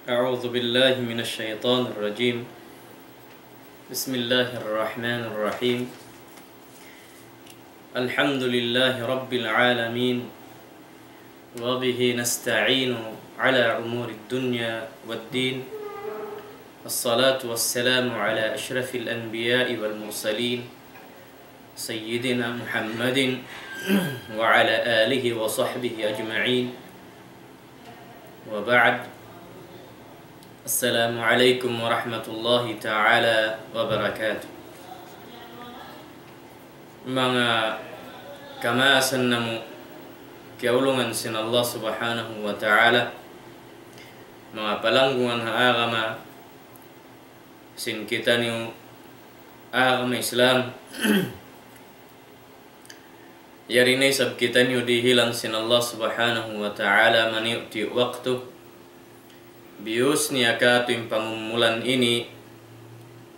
أعوذ بالله من الشيطان الرجيم. بسم الله الرحمن الرحيم. الحمد لله رب العالمين، وبه نستعين على أمور الدنيا والدين. الصلاة والسلام على أشرف الأنبياء والمرسلين سيدنا محمد وعلى آله وصحبه أجمعين، وبعد. السلام عليكم ورحمة الله تعالى وبركاته. Mga kamaasan na mo kiaulungan sin Allah subhanahu wa ta'ala, mga palanggungan haagama sin kita niyo agama Islam yarinay sab kita niyo dihilang sin Allah subhanahu wa ta'ala maniuti waktu bius niya katuing pangumulan ini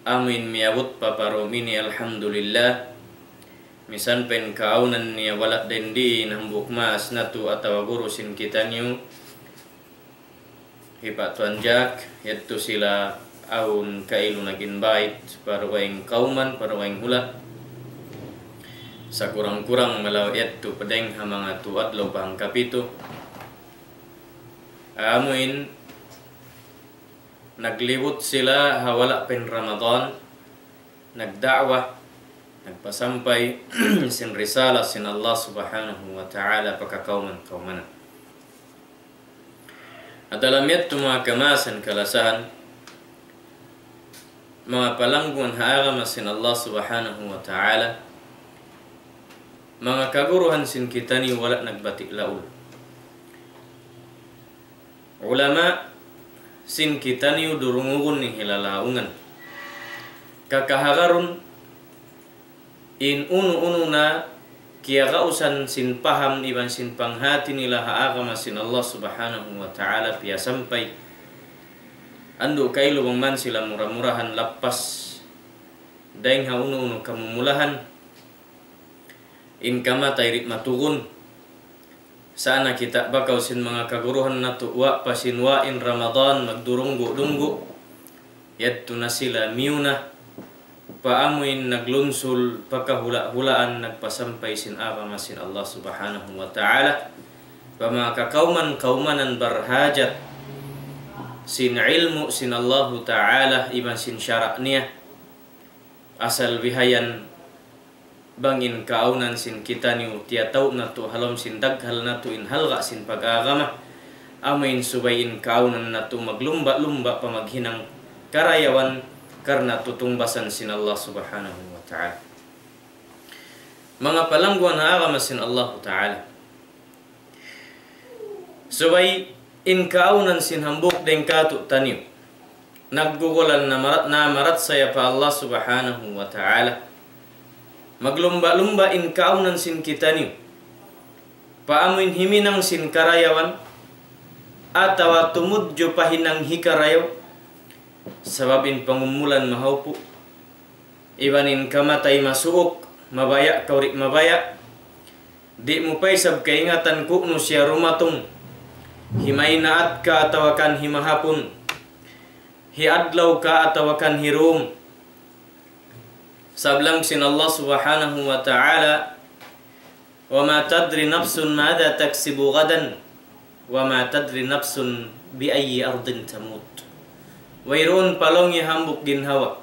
amin miyabut paparom ini alhamdulillah. Misan pen kaunan niya wala din di nambuk mas natu atau gurusin kita niyo hipat tuanjak yaitu sila aun kailu nagin bait parwaing kauman parwaing hula sakurang-kurang malaw yaitu pedeng hamanga tuat lo bang kapito amuin naglibot sila hawala pen Ramadan, nagdakwah, nagpasampay sin risala sin Allah subhanahu wa ta'ala pagkakauman-kaumanan. At alam yato mga kamasan kalasahan, mga palangguan haagama sin Allah subhanahu wa ta'ala, mga kaguruhan sin kita ni wala nagbatik laul. Ulama sin kita ni durungugun ni hilalaungan. Kakahagarun in unu na kiagausan sin paham iban sin panghati nila haagama sin Allah subhanahu wa ta'ala pia sampai ando kailo man sila murah-murahan lapas daing ha unu kamumulahan in kama tairit matugun sana kita bakaw sin mga kaguruhan na tuwa pasinwa in Ramadan magdurunggo-dunggo yadto na sila miuna paamuin naglunsul pagkahula-hulaan nagpasampay sin agama sin Allah subhanahu wa ta'ala pamakakauman-kaumanan barhajat sin ilmu sin Allah ta'ala iban sin syarak niya asal bihayan bangin kaunan sin kita niyo tiyataw na to halom sin daghal na to in halga sin pag-agama amin subayin kaunan na to maglumba-lumba pamaghinang karayawan karna tutungbasan sin Allah subhanahu wa ta'ala. Mga palangguan na agama sin Allah ta'ala subay in kaunan sin hambuk den katu taniyo naggugulan na marat saya pa Allah subhanahu wa ta'ala maglumba-lumba in kaunan sin kita niyo paamuin himinang sin karayawan atawa tumudyo pahinang hikarayaw sababin pangumulan mahaupo ibanin kamatay masuok mabaya kaurik mabaya di mo pay sab kaingatan kukno siya rumatong himay naat ka atawakan himahapon hiadlaw ka atawakan hirum sablang sin Allah subhanahu wa ta'ala wa ma tadri nafsun madha taksibu gadan wa ma tadri nafsun bi ayyi ardin tamut. Wayroon palongi hambuk ginhawa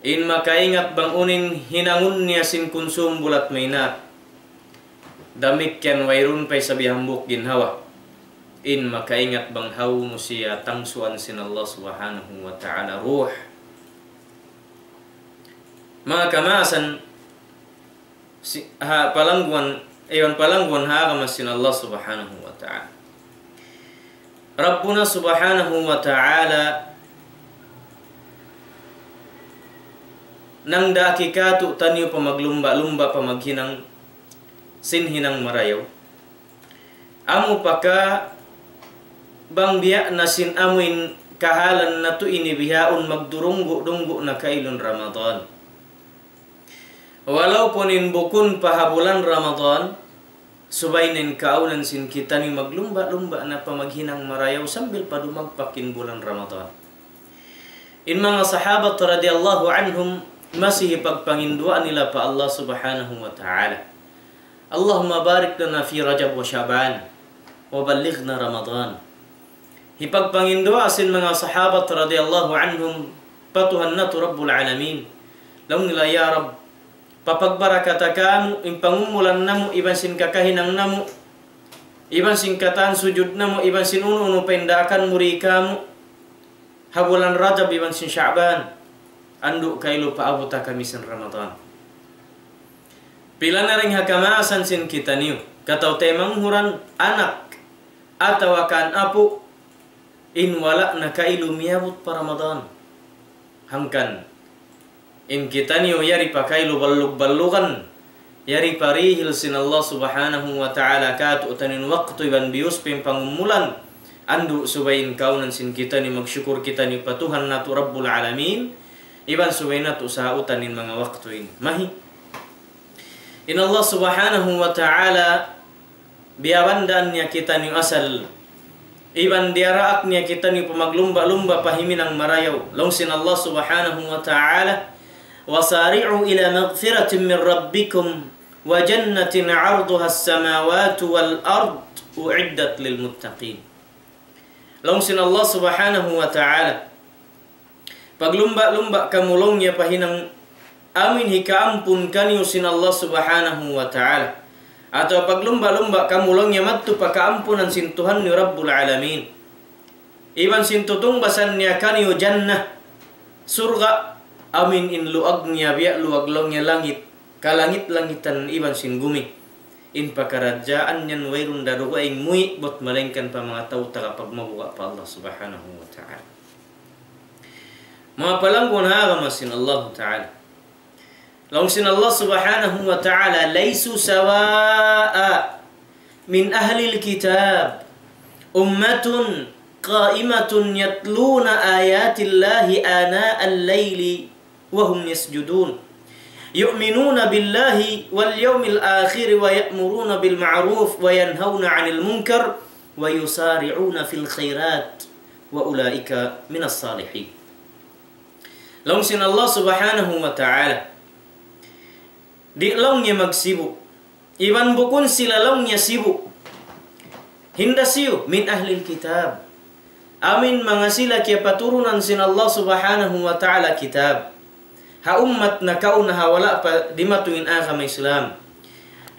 in makaingat bangunin hinangun niya sin konsum bulat mainat damik yan wayroon pay sabi hambuk ginhawa in makaingat bang haw mo siya tangsuan sin Allah subhanahu wa ta'ala ruh. Mga kamasan palangguan haagama sin Allah subhanahu wa ta'ala. Rabbuna subhanahu wa ta'ala nang dakikatu taniyo pamaglumba-lumba pamaghinang sinhinang marayaw amu paka bang biya na sin amuin kahalan na to inibihaon magdurunggo-dunggo na kailon Ramadan. Walaupun in bukun pahabulan Ramadan subainin kaunan sin kita ni maglumba-lumba na pamaghinang marayaw sambil padumagpakin bulan Ramadan. In mga sahabat radhiyallahu anhum masih pagpanginduan nila pa Allah subhanahu wa ta'ala. Allahumma barik lana fi Rajab wa Sya'ban wa ballighna Ramadan. Hipagpangindua asin mga sahabat radhiyallahu anhum patuhan na tu Rabbul Alamin. Laung nila ya Rabb, papagbarakata kamu, impangumulan namu, iban sin kakahinang namu, iban sin kataan sujud namu, iban sin unu pendakan muri kamu, habulan Rajab, iban sin Sya'ban, anduk kailu paabuta kami sin Ramadan. Pila na ring hakamaasan sin kita niyo, kataw temang huran anak, atawakan apu, in wala na kailu miyabut pa Ramadan. Hangkan, in kita niyo yari pakai lu ballug-ballugan, yari parihil sin Allah subhanahu wa ta'ala kat utanin waktu iban bius pangumulan, andu subayin kaunan sin kita ni magsyukur kita ni patuhan natu Rabbul Alamin, iban subayin natu sa utanin mga waktu ini. Mahi, in Allah subhanahu wa ta'ala biabandan niya kita ni asal, iban diaraak niya kita ni pamaglumba-lumba pahiminang marayaw, longsin Allah subhanahu wa ta'ala, wasari'u ila maghfiratin min rabbikum wa jannatin 'arduha as-samawati wal ard u'iddat lil muttaqin. Longsin Allah subhanahu wa ta'ala paglumba-lumba kamulongnya pahinang amin hika ampun kaniyo sin Allah subhanahu wa ta'ala, atau paglumba-lumba kamulongnya mattu pakaampunan sin Tuhan ni Rabbul Alamin, iban sin tutung basan niya kaniyo jannah surga, amin in luag niya biya luaglongnya langit kalangit-langitan iban sin gumi, in pakarajaan yan wayrun daruga ing mui bot malengkan pa mga tao takapagmabuka pa Allah subhanahu wa ta'ala. Mga palanggon hagamasin Allah ta'ala, longsin Allah subhanahu wa ta'ala, laysu sawa'a min ahli al-kitab ummatun qa'imatun yatluna ayatillahi ana al-layli wa hum yasjudun yu'minuna billahi wal yawmil akhir wa ya'muruna bil ma'ruf wa yanhauna 'anil munkar wa yusari'una fil khairat wa ulaika minas salihin. Longsin Allah subhanahu wa ta'ala di longnya magsibu, iban bukun sila longnya sibu, hinda siyo min ahlil kitab, amin mga sila kaya paturunan sin Allah subhanahu wa ta'ala kitab, ha ummat na kaunaha wala pa dimatungin agama Islam,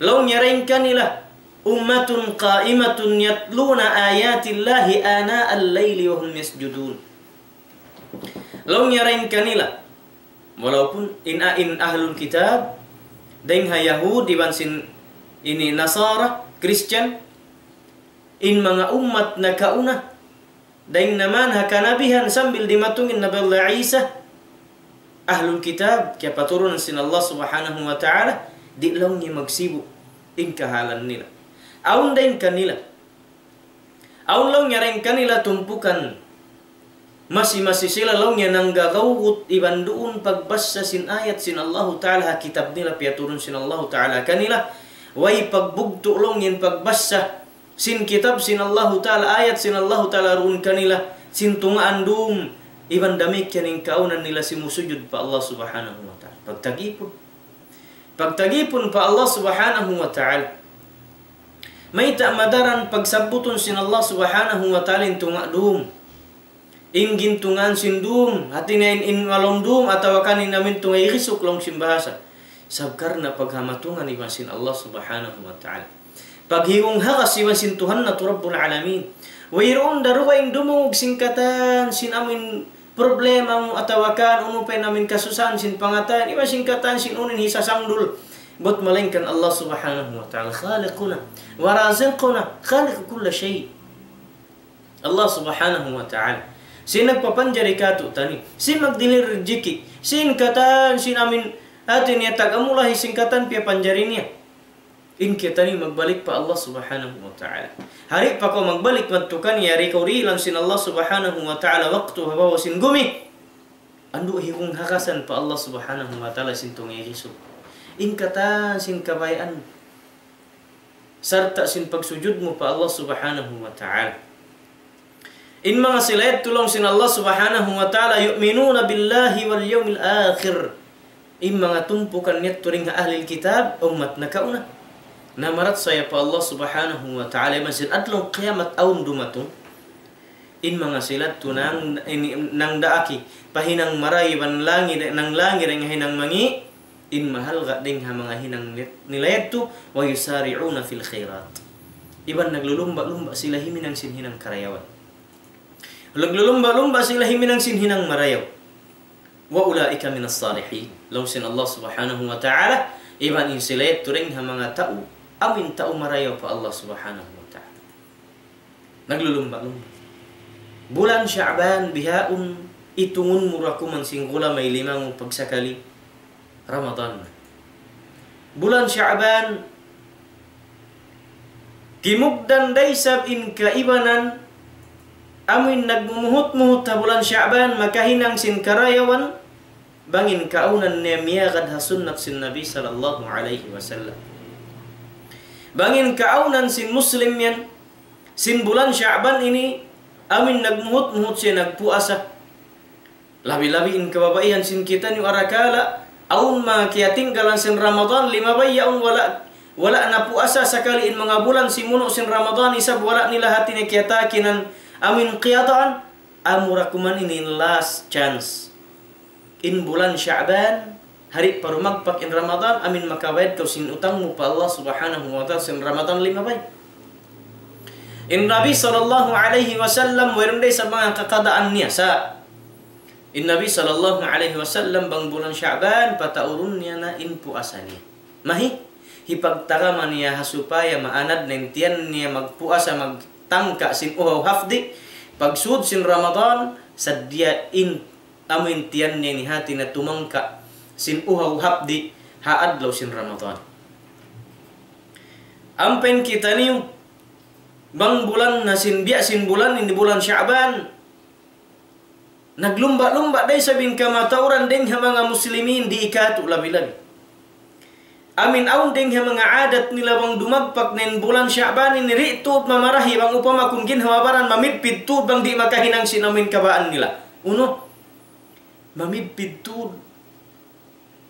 longnya rin kanila ummatun qa'imatun yatluna ayatillahi ana al-layli wa hum yasjudun. Longnya rin kanila walaupun in ahlul kitab deng ha Yahud iban sin ini Nasara Christian, in mga umat na kauna deng naman ha kanabihan sambil dimatungin Nabi Allah Isa, ahlul kitab kaya paturunan sin Allah subhanahu wa ta'ala di lang ni magsibu in kahalan nila, aun deng kanila aun lang rin kanila tumpukan masih sila longnya nanggagawut iban doon pagbasa sin ayat sin Allah ta'ala kitab nila piaturun sin Allah ta'ala kanila, way pagbugto longyan pagbasa sin kitab sin Allah ta'ala ayat sin Allah ta'ala ruun kanila sin tungaan doon iban damik yaning kaunan nila simusujud pa Allah subhanahu wa ta'ala, pagtagipon pa Allah subhanahu wa ta'ala, may ta'madaran pagsabuton sin Allah subhanahu wa ta'ala in tunga doon, in gintungan sindum hati na in malomdum atau kanin namin tungay risuk long simbahasa sabkar na paghamatungan iban sin Allah subhanahu wa ta'ala, paghiwong hakas iban sin Tuhan na tu Rabbul Alamin, wayroon daruwa ing dumug singkatan sin amin problema mo atawakan unupay namin kasusan sin pangatan iban singkatan sin unin hisasangdul bot malengkan Allah subhanahu wa ta'ala khaliquna wa raziquna khaliq kulla shay. Allah subhanahu wa ta'ala sin nagpapanjari kato tani, sin magdilir rezeki, sin katan sin amin atin niya tagamulahi singkatan pia panjari niya, in kita ni magbalik pa Allah subhanahu wa ta'ala, hari pa ko magbalik magtukan yari kauri lang sin Allah subhanahu wa ta'ala waktu habawa sin gumi andu hiwong hakasan pa Allah subhanahu wa ta'ala sin tungi riso, in katan sin kabayan sarta sin pagsujud mo pa Allah subhanahu wa ta'ala. In mga sila tulong sin Allah subhanahu wa ta'ala yu'minuna billahi wal yawmil akhir. In mga tumpukan niya turing ahlil kitab umat na kauna. Namarat saya pa Allah subhanahu wa ta'ala masin adlong qiyamat aun dumatong. In mga sila tunang nang daaki pahinang maray ban langit nang langit ang hinang mangi in mahal ga ding ha mga hinang nilayadto wa yusari'una fil khairat. Iban naglulumba-lumba sila himinang sinhinang karayawan. Naglulumba-lumba sila himinang sinhinang marayaw. Wa ulaika minas salihin. Law sin Allah subhanahu wa ta'ala iban in sila turing ha mga tao amin tao marayaw pa Allah subhanahu wa ta'ala. Naglulumba-lumba. Bulan Sya'ban bihaun itungun muraku mansingkula may limang pagsakali Ramadan. Bulan Sya'ban kimugdan daysab in kaibanan amin nagmumuhut-muhut ha bulan Sya'ban makahinang sin karayawan bangin kaunan niya miyagad ha sunnat sin Nabi sallallahu alaihi wasallam. Bangin kaunan sin Muslim yan sin bulan Sya'ban ini amin nagmuhut-muhut siya nagpuasa. Labi-labi in kababaihan sin kita ni arakala aun makiatinggalan sin Ramadan lima bayaun wala na puasa sakali in mga bulan simuno sin Ramadan isab wala nila hati ni kiyatakinan amin qiyataan amurakuman ini last chance. In bulan Sya'ban hari parumagpak in Ramadan amin makabayad kau sin utang mo pa Allah subhanahu wa ta'ala sin Ramadan lima bay. In Nabi sallallahu alaihi wasallam meron day sa mga kakadaan niya sa in Nabi sallallahu alaihi wasallam bang bulan Sya'ban pataurun niya na in puasa niya. Mahi hipagtaraman niya hasupaya maanad ng tiyan niya magpuasa magtangka sin uhaw hafdi pagsud sin Ramadan sadya in amin tiyan niya ni hati na tumangka sin uhaw hafdi haadlaw sin Ramadan. Ampen kita niyo bang bulan na sinbiya sin bulan ini bulan Sya'ban naglumba-lumba day sabing kamatauran ding ha mga muslimin di ikatu labi-labi. Amin aun ding ha mga adat nila bang dumagpak nin bulan Sya'ban ini ritud mamarahi bang upama kung ginhawabaran mamidpid tud bang di makahinang sinamin kabaan nila. Uno, mamidpid tud.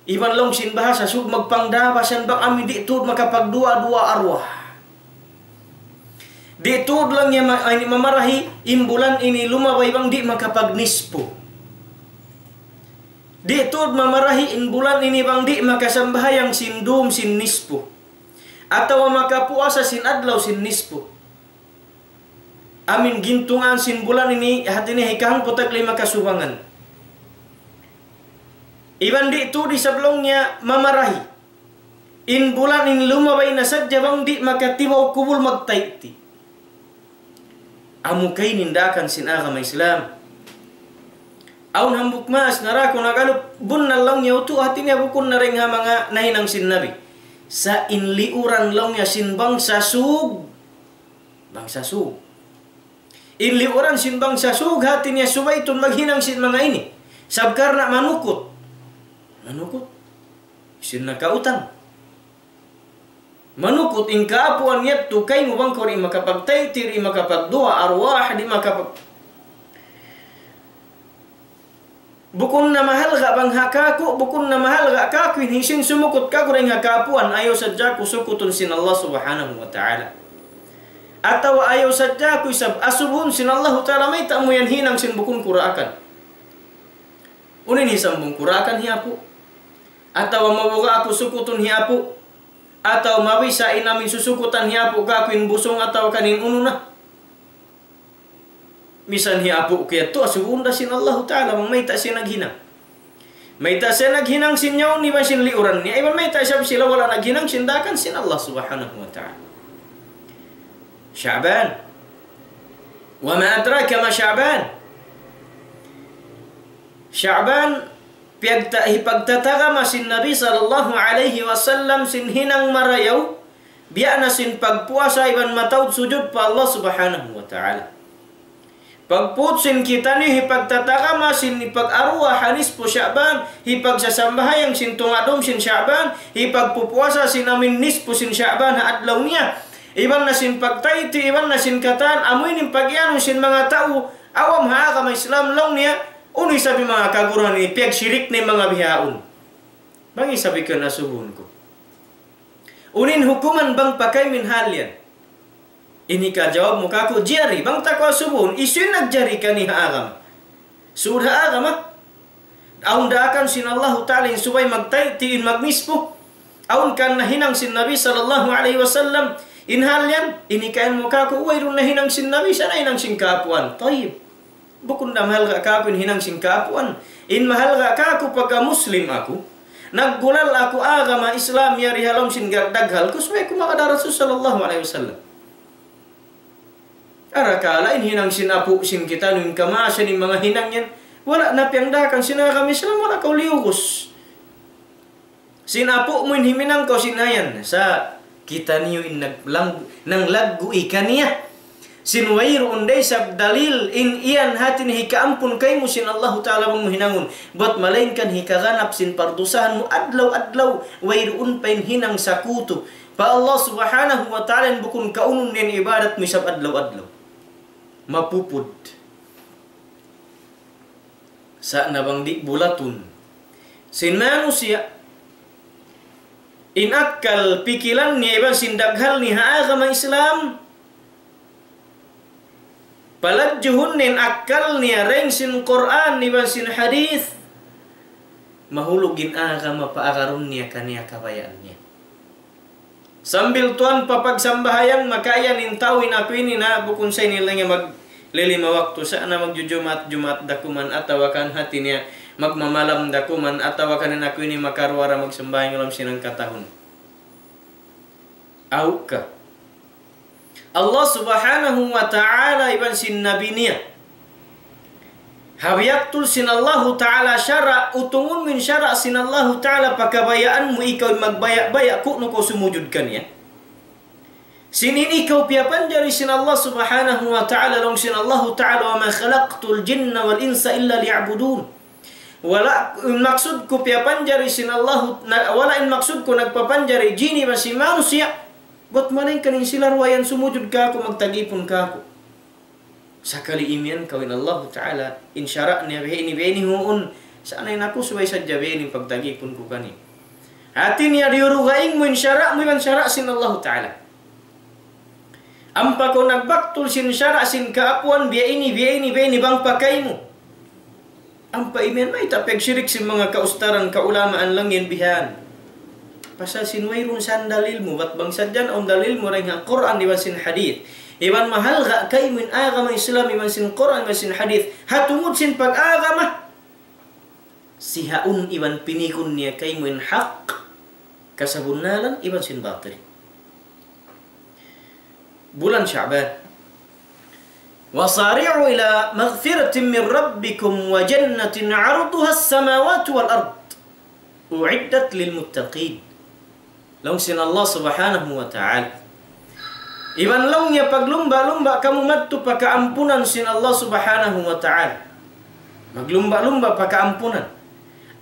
Iban long sin bahasa sug magpangdabasan bang amin di tud makapagdua-dua arwah. Di tud lang niya mamarahi imbulan ini lumabay bang di makapagnispo. Di tud mamarahi imbulan ini bang di makasambahayang sindum sin nispo. Atawa makapuasa sin adlaw sin nispo. Amin gintungan sin bulan ini hati ni hikahang putak lima kasubangan. Iban di tud di sablongnya mamarahi. In bulan ini lumabay na sadya bang di makatibaw kubul magtaiti. Amu kay nindakan sin agama Islam. Aun hambuk mas narako nagalup bun na lang niya utu hati niya bukun na rin ha mga nahinang sin Nabi. Sa inliuran lang niya sin bangsa sug. Bangsa sug. Inliuran sin bangsa sug hati niya subay itong maghinang sin mga ini. Sabkar na manukot. Manukot. Sin nakautang. Manukot in kaapuan yat tu kay mo bang kori makapagtaytir i makapagdua arwah di makapag bukun na mahal ga bang hakaku bukun na mahal ga kaku hisin sumukot ka kuring hakapuan ayaw sadya ko sukutun sin Allah subhanahu wa ta'ala ataw ayaw sadya ko isab asubun sin Allah ta'ala may ta mo yan hinang sin bukun kuraakan unin hisambong kuraakan hiapu ataw mabuga ako sukutun hiapu atau mawisa inamin susukutan hiapu kakuin busong atau kanin ununa. Misan hiapu kaya to asubunda sin Allah Ta'ala mang may ta siya naghinang. May ta siya naghinang sin nyaw ni ba sin liuran niya. Iban may ta siya sila wala naghinang sindakan sin Allah Subhanahu wa Ta'ala. Sya'ban. Wa ma adraka ma Sya'ban. Sya'ban hipagtatagama sin Nabi sallallahu alaihi wasallam sin hinang marayaw biya na sin pagpuasa iban matawd sujud pa Allah subhanahu wa ta'ala. Pagput sin kita ni hipagtatagama sin ipag-arwa hanis po Sya'ban hipagsasambahayang sin tungadom sin Sya'ban hipagpupuasa sin amin nis po sin Sya'ban ha adlaw niya iban nasin pagtaiti, iban nasin katan, amuin yung pagyan sin mga tao, awam agama Islam long niya, unoy sabi mga kaguran ni, piyag syirik ni mga bihaon. Bangi sabi ka nasuhun ko. Unin hukuman bang pakai min halyan? Ini ka jawab mo kako, jari, bang takwa subuhun, isun nagjari ka ni agama. Sudah agama, aun daakan sin Allah Ta'ala subay magtaiti in magmispo, aun kan nahinang sin Nabi sallallahu alaihi wasallam, in halyan, ini kain mo kako, uwairun nahinang sin Nabi, sana hinang sin kapuan. Tayyib. Bukun na mahal ka ako in hinang sin kapuan. In mahal ka ako pagka Muslim ako, naggulal ako agama Islam yari halom sin daghal, kusway ko makadarat sa sallallahu alaihi wasallam. Arakala in hinang sin apu sin kita nung kamasya ni mga hinang yan, wala na piyangdakan sinakam Islam, wala kau liukus. Sin apu mo in himinang ko sinayan sa kita niyo in nang laggu ikan niya. Sin wairu unday sab dalil in iyan hatin hikaampun kay mo sin Allah Ta'ala mong hinangun. Buat malainkan hikaganap sin pardusahan mo adlaw-adlaw wairu unpain hinang sakuto. Pa Allah Subhanahu wa Ta'ala bukun kaunun nin ibadat mo sab adlaw-adlaw. Mapupud. Sa nabang di bulatun. Sin manusia inakal pikilan niya iban sin daghal ni haagama Islam. Palagjuhun nin akal niya reng sin Quran iban sin hadith. Mahulugin agama paakaron niya kaniya kabayaan niya. Sambil tuan papagsambahayang makayan in tawin ako ini na bukun sa nila nga maglilima waktu sa na magjujumat dakuman atawakan hati niya magmamalam dakuman atawakan na ako ini makarwara magsambahayang alam sinang katahon. Auk ka. Allah Subhanahu wa Ta'ala iban sin nabi niya. Habiyaktul sin Allah Ta'ala syara utungun min syara sin Allah Ta'ala pakabayaan mo ikaw magbaya-baya kung ko sumujud ka niya. Sinin ikaw piyapan jari sin Allah Subhanahu wa Ta'ala long sin Allah Ta'ala wa ma khalaqtul jinna wal insa illa liya'budun. Wala maksud ko piyapan jari sin Allah wala in maksud ko nagpapanjari jini ba si manusia. Buat mana kaning silar wayan sumujud ka ako magtagipon ka ako. Sakali imian kawin Allah Ta'ala insyara niya behini huun sana aku suway sadya behini pagtagipon ko kani. Hati niya diurugaing mo insyara mo iban syara sin Allah Ta'ala. Ampa ko nagbaktul sin syara sin kaapuan behini bang pakay mo. Ampa imian may tapeg syirik sin mga kaustaran kaulamaan lang yan bihan. Pasal sinwairun san dalil mo bat bang sadyan on dalil mo ring Quran iban sin hadith iban mahal ga kay min agama Islam iban sin Quran iban sin hadith hatungod sin pag-agama sihaun iban pinikun niya kay min haq kasabunalan iban sin batil. Bulan Sya'ban wasari'u ila maghfiratin min rabbikum wa jannatin 'arduha as-samawati wal ard u'iddat lil muttaqin. Long sin Allah Subhanahu wa Ta'ala. Iban long niya paglumba-lumba kamu madto pakaampunan sin Allah Subhanahu wa Ta'ala. Maglumba-lumba pakaampunan.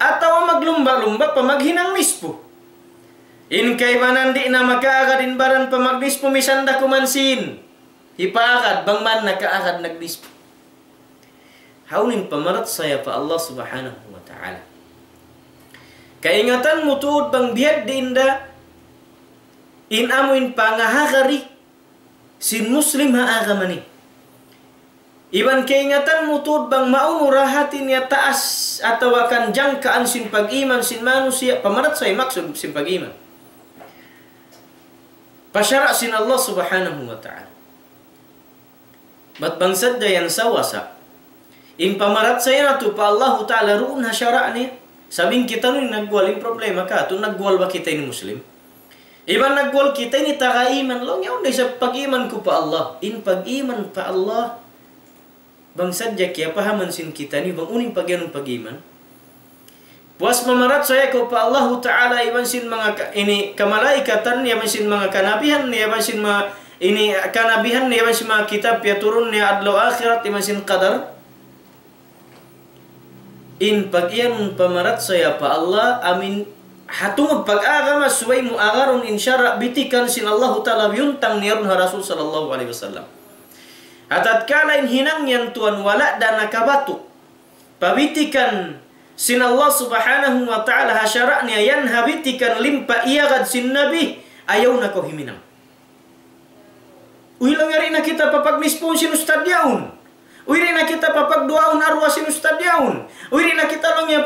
Atawa maglumba-lumba pa maghinang mispo. In kay manandi na makaagad baran pa magnispo misanda kumansin. Hipaagad bang man nakaagad nagnispo. Haunin pamarat saya pa Allah Subhanahu wa Ta'ala. Kaingatan mo tuod bang biyad di inda in amuin pangahagari sin Muslim haagama ni. Iban kaingatan mo tuod bang maunurahatin niya taas atawakan jangkaan sin pag-iman sin manusia pamarat say maksud sin pag-iman. Pasyara sin Allah Subhanahu wa Ta'ala. Bat bangsad dayan sawasa in pamarat saya na to pa Allah Ta'ala ruun hasyara niya. Sabing kita nun nagwal yung problema ka. Ito nagwal ba kita ni Muslim? Iban nagwal kita ni taka-iman. Long yaw sa pag-iman ko pa Allah. In pag-iman pa Allah. Bang sadya kaya pahaman sin kita ni. Bang uning pag-iman pag-iman. Puas mamarat saya ko pa Allah Ta'ala. Iban sin mga ini kamalaikatan. Iban sin mga kanabihan. Iban sin mga ini kanabihan. Iban sin mga kitab. Ya turun niya adlaw akhirat. Iban sin qadar. In pag-iyan pamarat saya pa Allah amin hatungod pag-agama suway mo agaron insyara bitikan sin Allah Ta'ala yuntang niyarun ha Rasul sallallahu alaihi wasallam. Atat kalain hinang yan tuan wala dan nakabatuk. Pabitikan sin Allah subhanahu wa ta'ala hasyara'nya yan habitikan limpa iyagad sin Nabi ayaw na ko himinang. Uhilang yari na kita papagmispon sin Ustad yaun. Uhilang na kita papagduaon arwa sin Ustad yaun. Uhilang na kita lang yan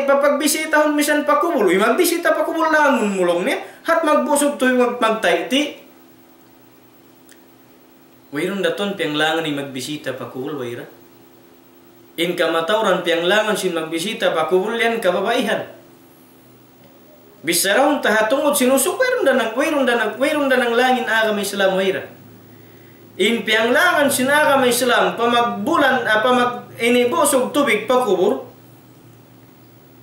papagbisitahon misan pakubul. Uy magbisita pakubul langon mulong niya. Hat magbusog to'y magtayti. Wairon daton piang langan ni magbisita pakubul waira. In kamatauran piang langan sin magbisita pakubul yan kababaihan. Bisaraon tahatungod sinusuk wairon danang langin agama Islam waira. In piang langan sin agama Islam pamagbulan inibusog tubig pakubur.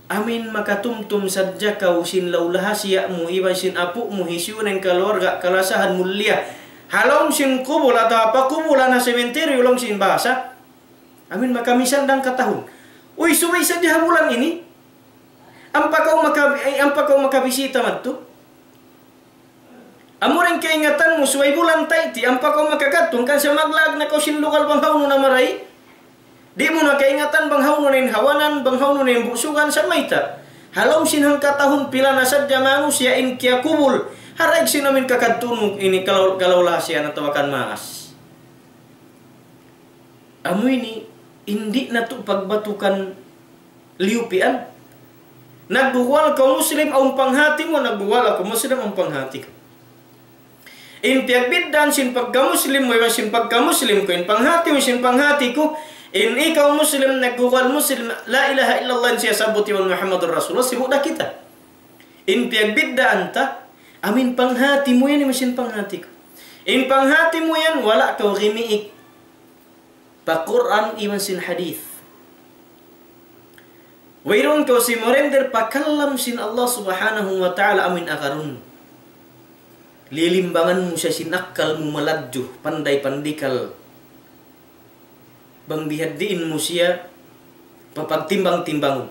Amin makatumtum sadya kau sin laulahasya mu iban sin apu mu hisyunen keluarga kalasahan mulia. Halong sin kubul atau apa kubulan na sementeryo long sin bahasa. Amin makamisan dang katahun. Uy suway saja bulan ini. Ampa kau makabisita man tu. Amuring keingatan mo suway bulan tayti. Ampa kau makakatong kan sa maglag na kau sin lokal banghaw na maray. Di mo na kaingatan banghaw na hawanan, banghaw na busugan sa mayta. Halong sinhang katahun pila na sadya manusia in kia kubul. Haray sinamin kakadtunok ini kalau lahasya na tawakan maas. Amoy ni hindi na to pagbatukan liupian. Nagbuwal ka Muslim ang panghati mo, nagbuwal ako Muslim ang panghati ko. In piagbiddan sin pagka-Muslim mo, sin pagka-Muslim ko, in panghati mo, sin panghati ko, in ikaw Muslim, nagbuwal Muslim, la ilaha illallah siya sabuti wa Muhammadur Rasulullah, sibuda kita. In piagbiddan ta, amin panghati mo yan, sin panghati ko. In panghati mo yan, wala ka rimiik. Pa-Quran, iman sin hadith. Wairon kau si morender pakalam sin Allah subhanahu wa ta'ala amin akarun. Lilimbangan mo siya sinakal mo maladyo, panday-pandikal. Bang bihaddiin mo siya, papagtimbang-timbangon.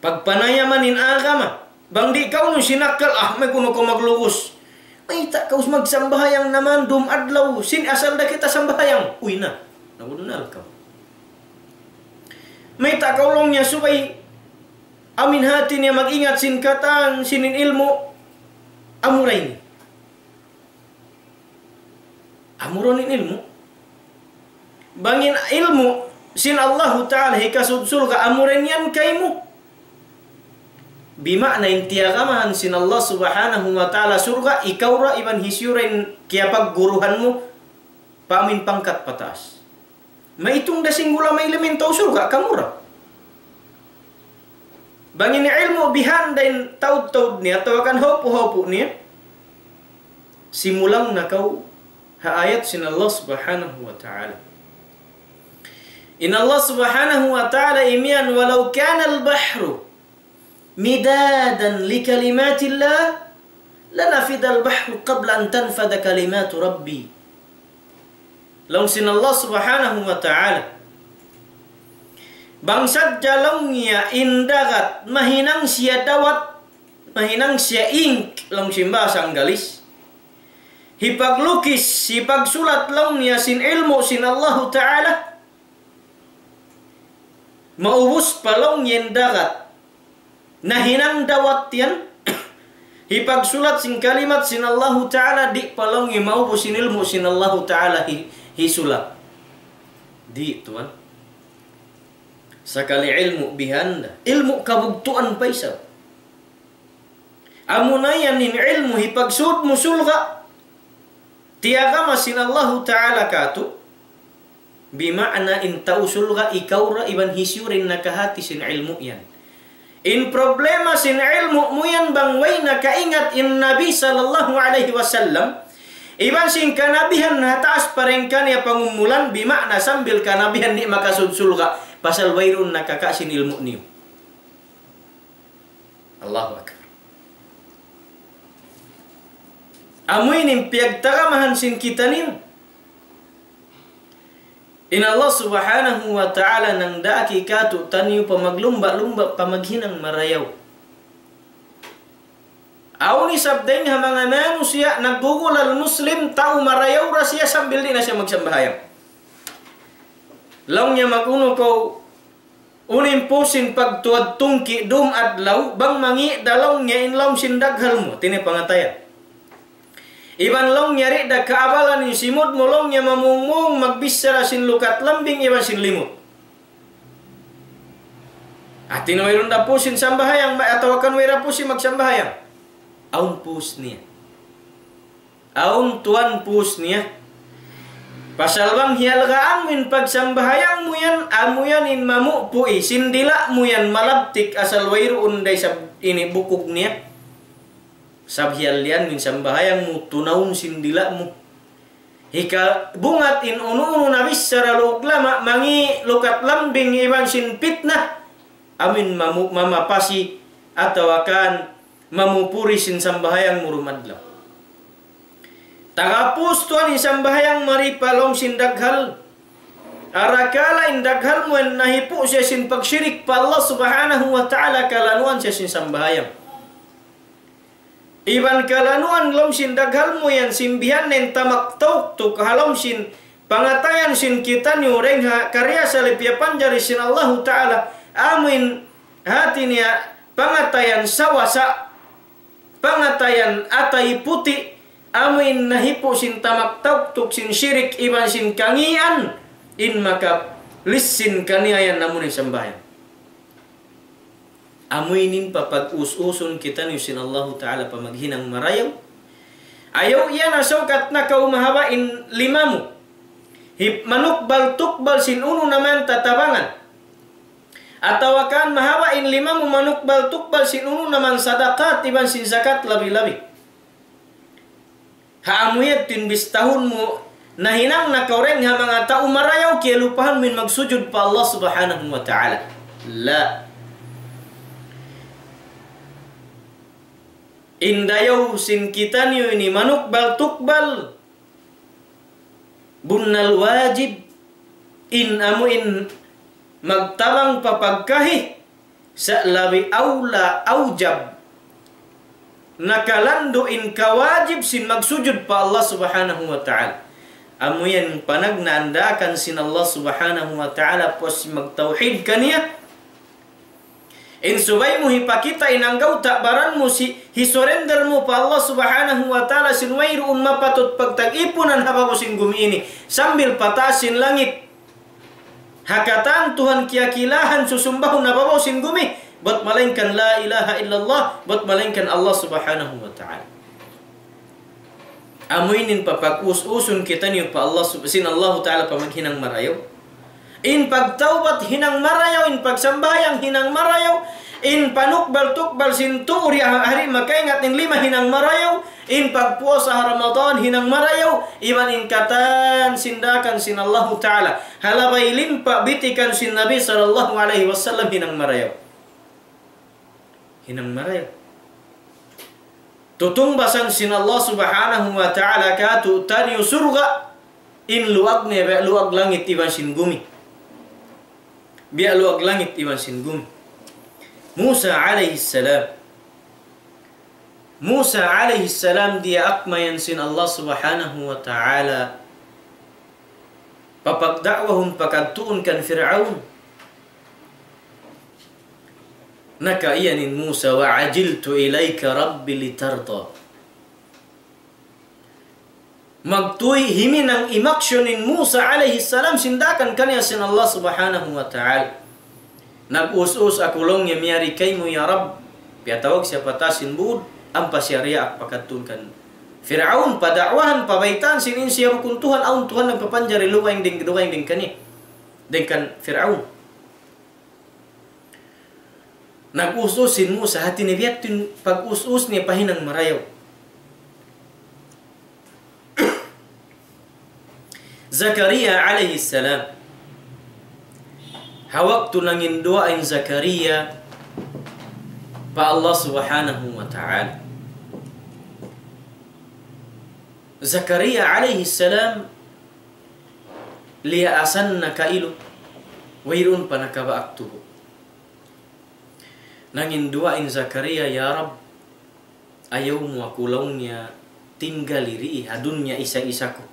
Pagpanayamanin agama, bang di kau no sinakal, may kuno ko maglugos. Ay tak kau magsambahayang naman, dumadlaw, sin asal da kita sambahayang. Uy na, nabunal kau. May takaulong niya subay amin hati niya mag-ingat sin katang sinin ilmu amuray ni. Amuronin ilmu. Bangin ilmu sin Allah Ta'ala hikasudsul ka amurin yan kay mo. Bima na intiyagamahan sin Allah Subhanahu wa Ta'ala surga ikaw ra iban hisyurin kaya pagguruhan mo pamin pangkat patas. Maitong dasing gula may elemento surga kamura. Bangin ilmu bihandain taud-taud niya tawakan hopo-hopo niya. Simulang nakaw haayat sin Allah Subhanahu wa Ta'ala. In Allah Subhanahu wa Ta'ala imian walau kana al-bahru midadan li kalimatillah lanafida al-bahru qabla an tanfada kalimatu rabbi. Long sin Allah Subhanahu wa Ta'ala bangsat jalong niya indagat mahinang siya dawat mahinang siya ink long simbasang galis hipaglukis hipagsulat long niya sin ilmu sin Allah Ta'ala maubos palong niya indagat nahinang dawat yan hipagsulat sin kalimat sin Allah Ta'ala di palong niya maubos sin ilmu sin Allah Ta'ala hisulat di tuan sakali ilmu bihanda ilmu kabugtuan paisa amunayan in ilmu hipagsud musulga tiaga masin Allah Ta'ala katu bima'na in tausulga ikawra iban hisyurin nakahati sin ilmu yan in problema sin ilmu mo yan bangway nakaingat in Nabi sallallahu alaihi wasallam iban sing kanabihan na taas parengkan ya pangumulan bimakna sambil kanabihan di makasudsulga pasal wairun nakakasin ilmu niyo. Allahu Akbar. Amoy ning piyagtagamahan sin kita niyo. In Allah Subhanahu wa Ta'ala nang daaki katu taniyo pamaglumba-lumba pamaghinang marayaw. Auni sabdain ha mga manusia nagugol al muslim tao marayaw ra siya sambil di na siya magsambahayang. Law niya maguno ko unim pusin pagtuad tungki dum adlaw bang mangi dalong niya inlaw sindaghal mo tini pangatayan. Iban long nyari da kaabalan ni simut molong niya mamungmung magbisara sin lukat lambing iban sin limut. Atin mayroon da pusin sambahayang atau akan mayroon pusin magsambahayang. Aun pus niya. Aun tuan pus niya. Pasal bang hialgaan min pagsambahayang mo yan, amo yan in mamu pui, sindila mo yan malabtik asal wairu unday sab ini bukog niya. Sab hialian min sambahayang mo tunaun sindila mo. Hika bungat in unu-unu nabis saralog lama mangi lukat lambing iban sin pitna. Amin mamapasi atau akan mamupuri sin sambahayang murumadlaw. Tagapus tuan isambahayang maripalong sindaghal. Arakala indaghal mo nahipu siya sin pagsyirik pa Allah subhanahu wa ta'ala kalanuan siya sin sambahayang. Iban kalanuan lom sindaghal mo yan simbihan nen tamaktauk tu kahalom sin pangatayan sin kita ni ureng ha karya salipya panjari sin Allah ta'ala amin hati niya pangatayan sawasa pangatayan atay puti amin nahipo sin tamaktauk tuk sin syirik iban sin kangian in maka lisin kaniayan namun sambayan. Amuinin papag-us-usun kita ni sin Allah Ta'ala pamaghinang marayaw. Ayaw iyan asawkat na kaumahawain limamu. Manukbal tukbal sin uno naman tatabangan. Atawakan mahawain limamu manukbal tukbal sin uno naman sadakat iban sin zakat labi-labi. Haamuyat tin bis tahun mo nahinang nakaureng ha mga tao marayaw kaya lupahan min magsujud pa Allah subhanahu wa ta'ala. La. Indayaw sin kita niyo ini manukbal tukbal. Bunnal wajib. In amuin magtabang papagkahi. Sa labi awla awjab. Nakalando in kawajib sin magsujud pa Allah subhanahu wa ta'ala. Amo yan panagnaandakan sin Allah subhanahu wa ta'ala pos magtauhid kaniya. In subay mo hipakita inanggaw takbaran mo si hisurrender mo pa Allah subhanahu wa ta'ala sin wayroon mapatot pagtag-ipunan haba mo sin gumi ini. Sambil patasin langit. Hakatan Tuhan kiyakilahan susumbahon na babaw sin gumi. Buat melainkan la ilaha illallah, buat melainkan Allah subhanahu wa ta'ala. Amuinin papag-us-usun kita niyo pa Allah sin Allah ta'ala pamaghinang marayaw. In pagtaubat hinang marayaw, in pagsambayang hinang marayaw, in panukbal tukbal sin tuuri hari makaingat in 5 hinang marayaw, in pagpuasa Ramadan hinang marayaw, iban in katan sindakan sin Allah ta'ala. Halabay limpa bitikan sin Nabi sallallahu alaihi wasallam hinang marayaw. Hinang marayaw. Tutungbasan sin Allah subhanahu wa ta'ala katu taniyo surga in luwag ne biya luwag langit iban sin gumi. Biya luwag langit iban sin gumi. Musa alaihi salam. Musa alaihi salam dia akmayan sin Allah subhanahu wa ta'ala. Papagdakwahum pakagtuon kan Fir'aun. Naka iyanin Musa wa ajiltu ilaika rabbi litarda. Magtuy himinang imaksyonin Musa alaihi salam sindakan kaniya sin Allah subhanahu wa ta'ala. Nag-us-us akulong niya miyari kay mo ya Rab. Piyatawag siya patasin bud ang pasyariya pakatulkan Fir'aun padakwahan pabaitan sinin siya makuntuhan aun Tuhan nagpapanjari luwayng ding kani. Dengkan Fir'aun. Nag-us-usin Musa hati ni biat pag-us-us niya pahinang marayaw. Zakaria alaihi salam. Hawak tunangin doain Zakaria pa Allah subhanahu wa ta'ala. Zakaria alaihi salam liya asan na kailo wairun pa nakabaaktubo. Nangin duain Zakaria, ya Rab, ayaw mo akulaw niya tinggal iri hadunnya isa-isaku.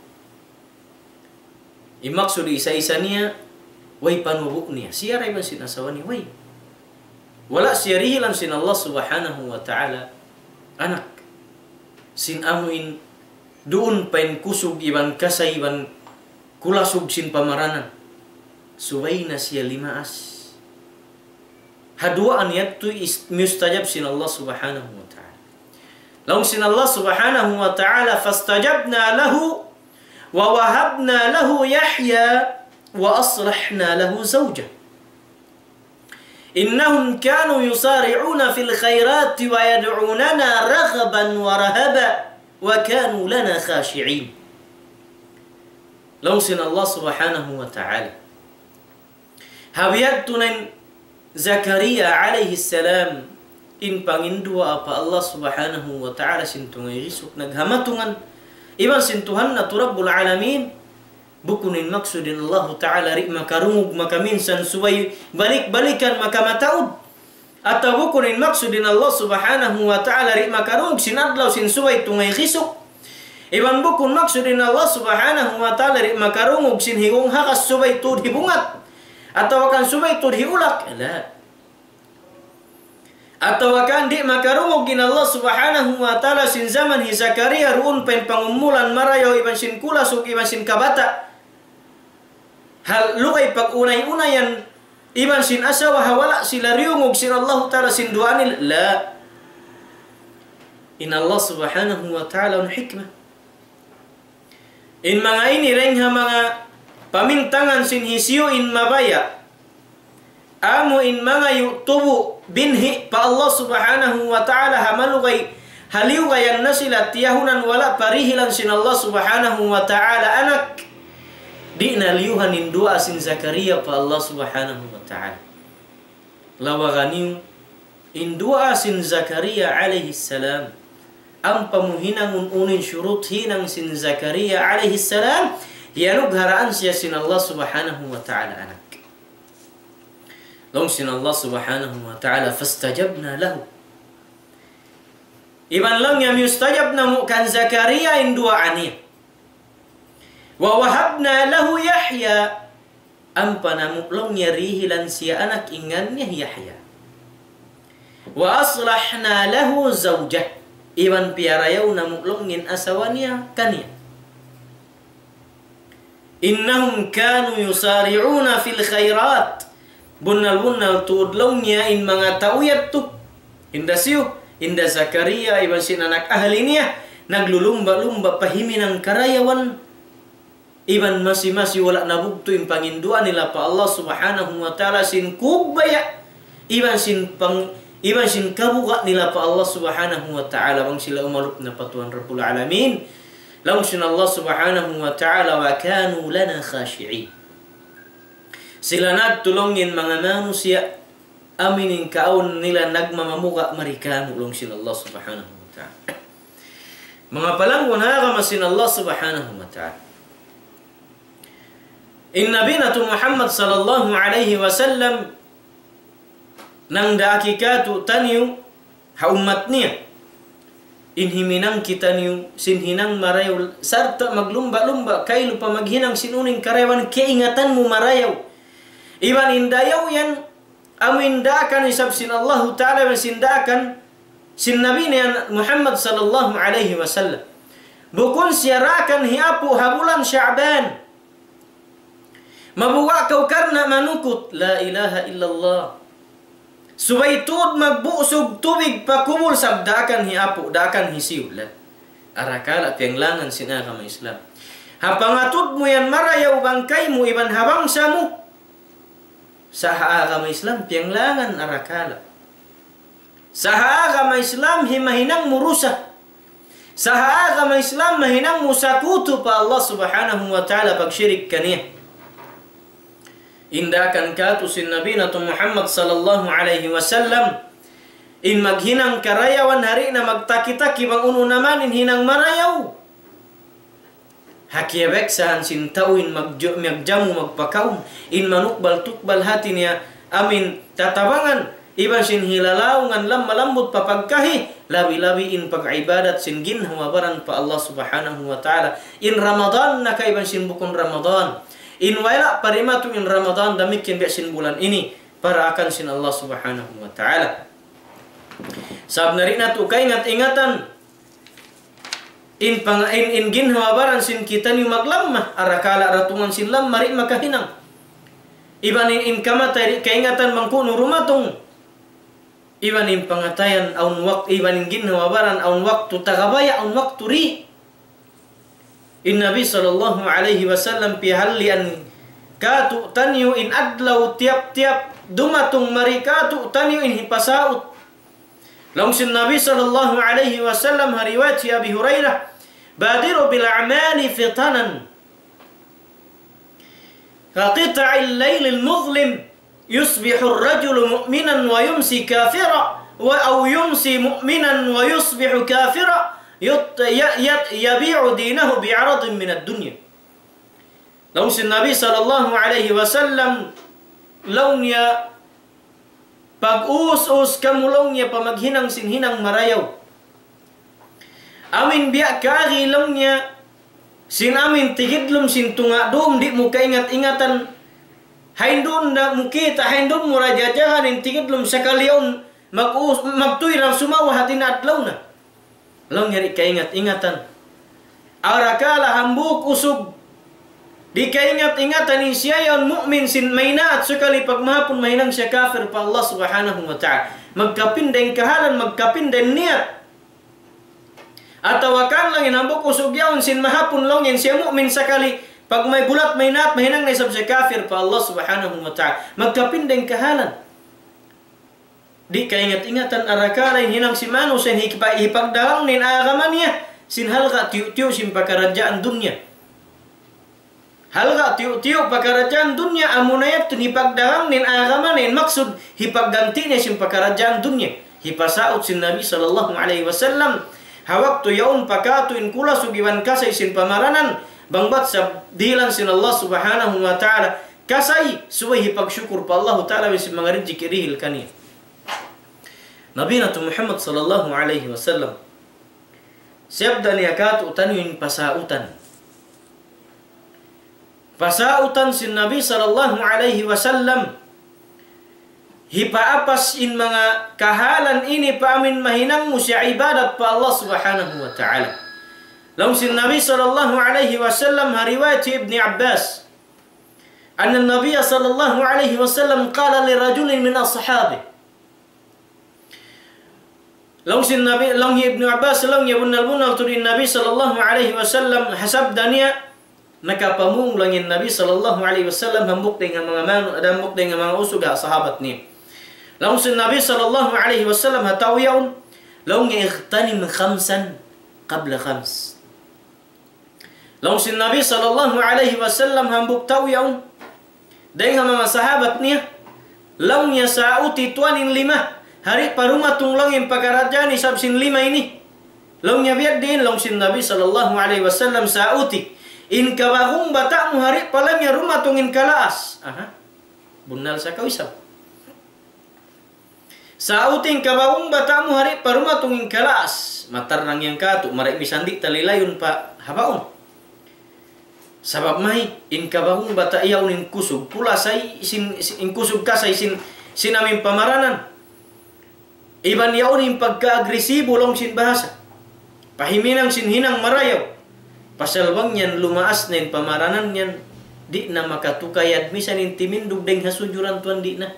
Imaksud isa-isa niya, way panubuk niya. Siya ray man sinasawa niya, way. Wala siya rihilan sin Allah subhanahu wa ta'ala. Anak, sin amuin doon pain kusog iban kasay iban kulasog sin pamaranan. Suway na siya limaas. Haduaan yat tu mustajab sin Allah subhanahu wa ta'ala. Laung sin Allah subhanahu wa ta'ala fastajabna lahu wa wahabna lahu Yahya wa aslahna lahu zawjah. Innahum kanu yusari'una fil khairati wa yad'unana raghaban wa rahaba wa kanu lana khashi'in. Laung sin Allah subhanahu wa ta'ala. Habiyat tunan Zakaria alaihi salam in pangindua apa Allah subhanahu wa ta'ala sintungay risuk naghamatungan iban sintuhan na Rabbul alamin bukunin maksudin Allah ta'ala ri makarungug makaminsan suway balik-balikan makamataud atau bukunin maksudin Allah subhanahu wa ta'ala ri makarungug sinadlaw sin suway tungay risuk iban bukun maksudin Allah subhanahu wa ta'ala ri makarungug sin higong hakas suway tud hibungat atau akan subay tud hiulak la atau akan di makarungog gin Allah subhanahu wa ta'ala sin zaman hi Zakaria ruun pen pangumulan marayo iban sin kulasuk iban sin kabata hal lukay pag-unay-unayan iban sin asawa hawala sila riungog sin Allah ta'ala sin duanil la in Allah subhanahu wa ta'ala hikmah in mga ini rengha mga pamintangan sin hisiyo in mabaya amo in mga yutubu binhi pa Allah subhanahu wa ta'ala hamalugay haliugayan na sila tiyahunan wala parihilan sin Allah subhanahu wa ta'ala anak di naliuhan in dua sin Zakaria pa Allah subhanahu wa ta'ala lawaganiw in dua sin Zakaria alaihi salam ang pamuhinang unin syurut hinang sin Zakaria alaihi salam yanug haraan siya sin Allah subhanahu wa ta'ala anak. Long sin Allah subhanahu wa ta'ala fastajabna lahu. Iban lang yang mustajab na mo kan Zakaria in duaan niya. Wa wahabna lahu Yahya. Ang panamuklong niya rihilan siya anak ingan niya Yahya. Wa aslahna lahu zawjah. Iban piarayaw na muklongin asawa niya kaniya. Innahum kanu yusari'una fil khairat. Bunal-bunal tuudlongnya in mga tauyat tu. Inda siyo, inda Zakaria iban sin anak ahli niya. Naglulumba-lumba pahimi ng karayawan. Iban masih-masih wala nabugto in panginduan nila pa Allah subhanahu wa ta'ala sin kubaya. Iban sin kabuka nila pa Allah subhanahu wa ta'ala. Bang sila umalup na patuan Rabbul alamin. Langsung Allah subhanahu wa ta'ala wa kanu lana khashi'in. Sila nagtulongin mga manusia aminin kaon nila nagmamamuka marikano long sila Allah subhanahu wa ta'ala. Mga palanggon hagamasin Allah subhanahu wa ta'ala. Inna binatu Muhammad sallallahu alaihi wasallam nang daakikatu taniyo ha ummat niya. Inhiminang kita niyo sinhinang marayaw sarta maglumba-lumba kailu pa maghinang sinuning karayawan keingatan mo marayaw iban indayaw yan amindakan isab sin Allah ta'ala sindakan sin Nabi niya Muhammad sallallahu alaihi wasallam bukun siyarakan hiapu habulan Sya'ban mabuwa kau karna manukut la ilaha illallah subay tuod magbusog tubig pakubul sabdakan hiapo dakan hisiulan arakala pianglangan sinaka ma Islam hapangatud mo yan marayaw bangkay mo iban habangsa mo sa agama Islam pianglangan arakala sa agama Islam himahinang murusa sa agama Islam mahinang musakutu pa Allah subhanahu wa ta'ala pagsyirik kaniya indakan katu sin Nabi nato Muhammad sallallahu alaihi wasallam in maghinang karayawan hari na magtakitaki bang uno naman in hinang marayaw hakiyabek sahan sin tawin magjamu magpakaum in manukbal tukbal hati niya amin tatabangan iban sin hilalaw ngan lam malambot papagkahi labi-labi in pag-ibadat sin ginhawabaran pa Allah subhanahu wa ta'ala. In Ramadan na kaiban sin bukon Ramadan, in wala parimatu in Ramadan damikin biya sin bulan ini para akan sin Allah subhanahu wa ta'ala. Sab na rin nato kaingat-ingatan in ginhawabaran sin kita ni maglamah arakala ratungan sin lam mari makahinang iban in kamatay kaingatan mangkuno rumatong iban in pangatayan aun waktu iban in ginhawabaran aun waktu tagabaya aun waktu ri in Nabi sallallahu alaihi wasallam pihalian katu tanyo in adlaw tiap-tiap dumatong mari katu tanyo in hipasaut langsin Nabi sallallahu alaihi wasallam hariwayat si Abi Hurairah badiru bil a'mali fitanan كقطع الليل المظلم يصبح الرجل مؤمنا ويمسي كافرا أو يمسي مؤمنا ويصبح كافرا يبيع دينه بعرض من الدنيا. لو النبي صلى الله عليه وسلم لونيا pag-us-us kamulongnya pamaghinang sinhinang marayaw amin biya kari longnya sin amin tigidlum sin tungadum di muka ingat-ingatan haindun na mukita haindun murajajahan in tigidlum sakaliyon magtuirang sumawa hatin atlaw na long yari kaingat-ingatan arakala hambuk usog di kaingat-ingatan in siya yon mu'min sin maynaat sukali pagmahapon mahinang siya kafir pa Allah subhanahu wa ta'ala magkapindahin kahalan magkapindahin niyat atawakan lang inambok usog yaon sin mahapon long yan siya mu'min sakali pag may bulat may naat mahinang na isab siya kafir pa Allah subhanahu wa ta'ala magkapindeng kahalan di kaingat-ingatan arakalay hinang si mano sin hipagdalang nin agaman niya sin halga tiyo-tiyo sin pakarajaan dunya halga tiyo-tiyo pakarajaan dunya amunayat tun hipagdalang nin agaman nin maksud hipagganti niya sin pakarajaan dunya hipasaot sin Nabi sallallahu alaihi wasallam hawak tu yaun pakatu in kula sugiwan kasay sin pamaranan bangbat sa dilan sin Allah subhanahu wa ta'ala kasay suway hipagsyukur pa Allah ta'ala sin mga rinji kirihil kaniya. Nabi nato Muhammad sallallahu alaihi wasallam siyabda niya katu tanwin pasautan sin Nabi sallallahu alaihi wasallam hipaapas in mga kahalan ini paamin mahinang mo siya ibadat pa Allah subhanahu wa ta'ala. Laung sin Nabi sallallahu alaihi wasallam hariwayat Ibn Abbas anna Nabi sallallahu alaihi wasallam qala li rajulin min ashabi laung sin Nabi laung Ibn Abbas laung yabunal-bunal tudin Nabi sallallahu alaihi wasallam hasab dania nakapamung langin Nabi sallallahu alaihi wasallam hambuk dengan mga manu adambuk dengan mga usug sahabat ni. Laung sin Nabi sallallahu alaihi wasallam hatawiyaun laung ightanim khamsan qabla khams. Laung sin Nabi sallallahu alaihi wasallam hambuk tawiyaun dengan mga sahabat niya laung niya sauti tuanin 5 hari parumatung langin pagarajani sabsin 5 ini. Laung niya biad din laung sin Nabi sallallahu alaihi wasallam sauti in kabahung batamu hari palang niya rumatungin kalaas. Bunal sa kawisap. Sauting kabawong batamu hari parumatungin kalas matar nang yang katu maray misandi talilayon pa habaon sabab may in kabawong bata iyaw nin kusog pula say in kusog kasay sin amin pamaranan iban yaw nin pagka-agresibo long sin bahasa pahiminang sin hinang marayaw pasalwang yan lumaas na in pamaranan yan di na makatukayad misan in timindug deng hasujuran tuan di na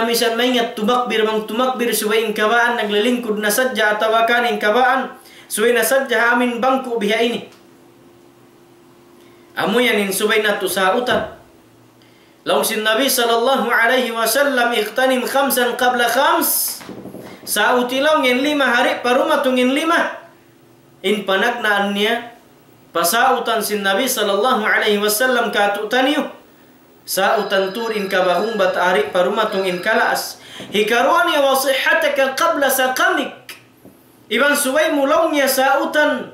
misan maingat tumakbir mang tumakbir suwaing kabaan naglalingkod na sadya atawakan ing kabaan suway na sadya amin bangko biha ini amuyan in suway na tusautan laung sin Nabi sallallahu alaihi wasallam iqtanim khamsan qabla khams sautilong in 5 hari parumatungin 5 in panagnaan niya pasautan sin Nabi sallallahu alaihi wasallam katutaniyo sa utantur in kabahung batari parumatong in kalaas hikaruan ya wasihataka qabla saqamik iban suway mulong niya sa utan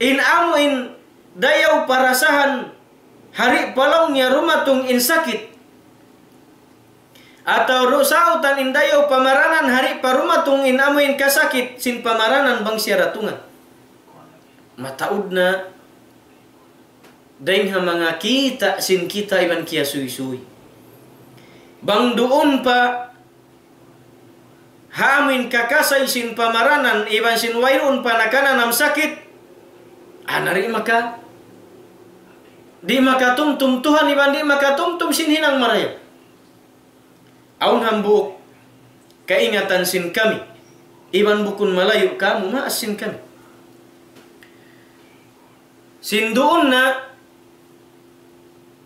in amo in dayaw parasahan hari palong niya rumatong in sakit Atau rusautan indayo pamaranan hari parumatung in amuin kasakit sin pamaranan bang siaratungan. Mataudna daing mga kita sin kita iban kia suy-suy. Bang doon pa hamin kakasay sin pamaranan iban sin wairun pa nakananam sakit. Anari maka di makatumtum Tuhan iban di makatumtum sin hinang maraya. Aun hambuk keingatan sin kami iban bukun malayu kamu maas sin kami. Sin doon na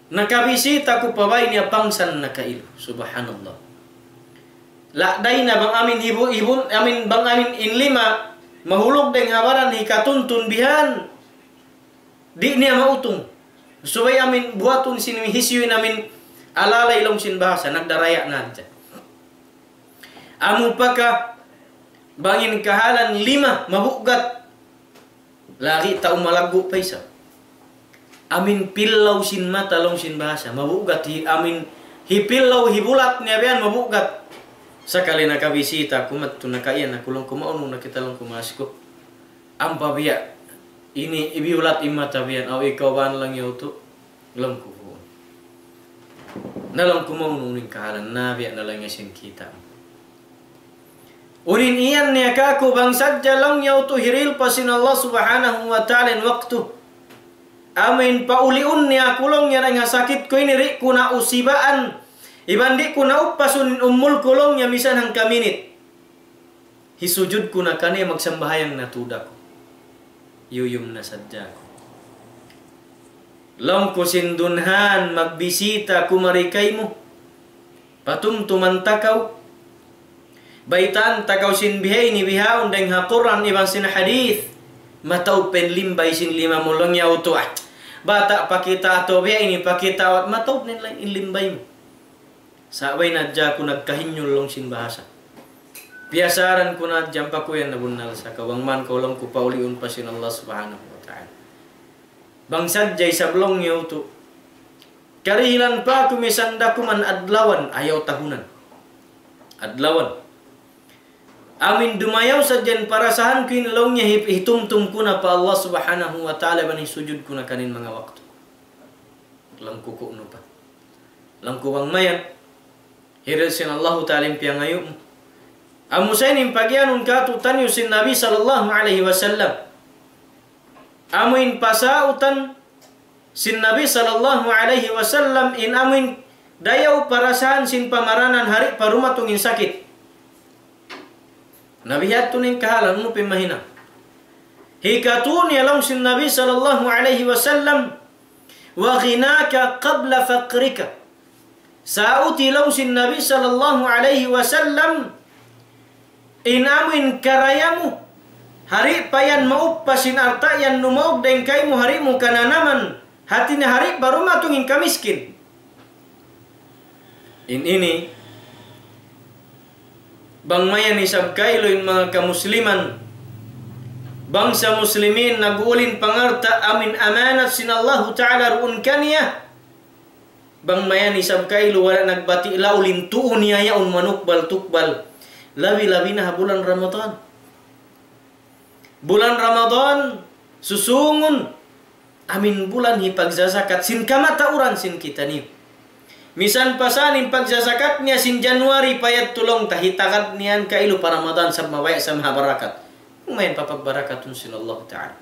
nakabisita ko pabay niya pangsan nakailo. Subhanallah. Lakday na bang amin ibun amin bang amin inlima mahulog deng habaran hikatuntun bihan. Di niya mautung. Subay amin buatun sin hisyuin amin alalay long sin bahasa nagdaraya nanti. Amu paka bangin kahalan 5 mabugat lagi tau malagu paisa. Amin pillaw sin mata long sin bahasa mabugat amin hipillaw hibulat niya biyan mabugat. Sakali nakabisita kumat tu nakaian nakulong kumaunu nakita long kumasko. Ampa biya ini ibiulat imata biyan aw ikaw ban lang yuto long ku. Nalang kumaunu ning kahalan nabi na lang sin kita. Unin iyan niya kaku bangsad jalang yautu hiril pasin Allah subhanahu wa ta'ala waktu. Amin pauliun niya kulong niya nga sakit ko iniri kuna usibaan. Ibandi kuna upasun umul kulong niya misan hang kaminit. Hisujud kuna kani magsambahayang natuda ko. Yuyum na sadya ko. Long ko sindunhan magbisita kumarikay mo. Patumtuman takaw. Baitan takaw sin bihay ni bihaon deng hakuran iban sin hadith. Mataw penlimbay sin 5 mulong yaw to. Bata pakita ato biya ini pakita awat mataw nila inlimbay mo. Saway nadya ko nagkahinyol long sin bahasa. Piyasaran ko na jampa ko yan nabunal sa kawangman ko lang ko pauliun pa sin Allah subhanahu wa ta'ala. Bangsad jay sablong yaw to. Karihilan pa kumisanda kuman adlawan ayaw tahunan. Adlawan. Amin dumayaw sa dyan para sahan ko inalaw niya hitumtum ko na pa Allah subhanahu wa ta'ala bani sujud ko na kanin mga waktu. Lang kuko no pa. Lang kuwang mayan. Hiril sin Allah ta'ala impiyang ngayon. Amusain impagyanun katu tanyo sin Nabi sallallahu alaihi wasallam. Amuin pasautan sin Nabi sallallahu alaihi wasallam in amuin dayaw para sahan sin pamaranan hari parumatungin sakit. Nabi hatunin kahalan mo pimahina. Hikatun yalang sin Nabi sallallahu alaihi wasallam wa ghinaka qabla faqrika. Sauti lang sin Nabi sallallahu alaihi wasallam inamin karayamu hari payan maupasin arta yan numog deng kay mo hari mo kananaman hati ni hari baru matungin kamiskin. Ini bang mayan isab kailoin mga kamusliman bangsa muslimin nagulin pangarta amin amanat sin Allah ta'ala ruun kaniya bang mayan isab kailo wala nagbati laulin tuun niya yaun manukbal tukbal labi-labi na bulan Ramadan. Bulan Ramadan susungun amin bulan hipagsasakat sin kamatauran sin kita niyo. Misan pasanin pagsasakat niya sin Januari payat tulong tahitakat niyan kailo para Ramadan sa mabaya sa mahabarakat. Umayin papagbarakatun sin Allah Ta'ala.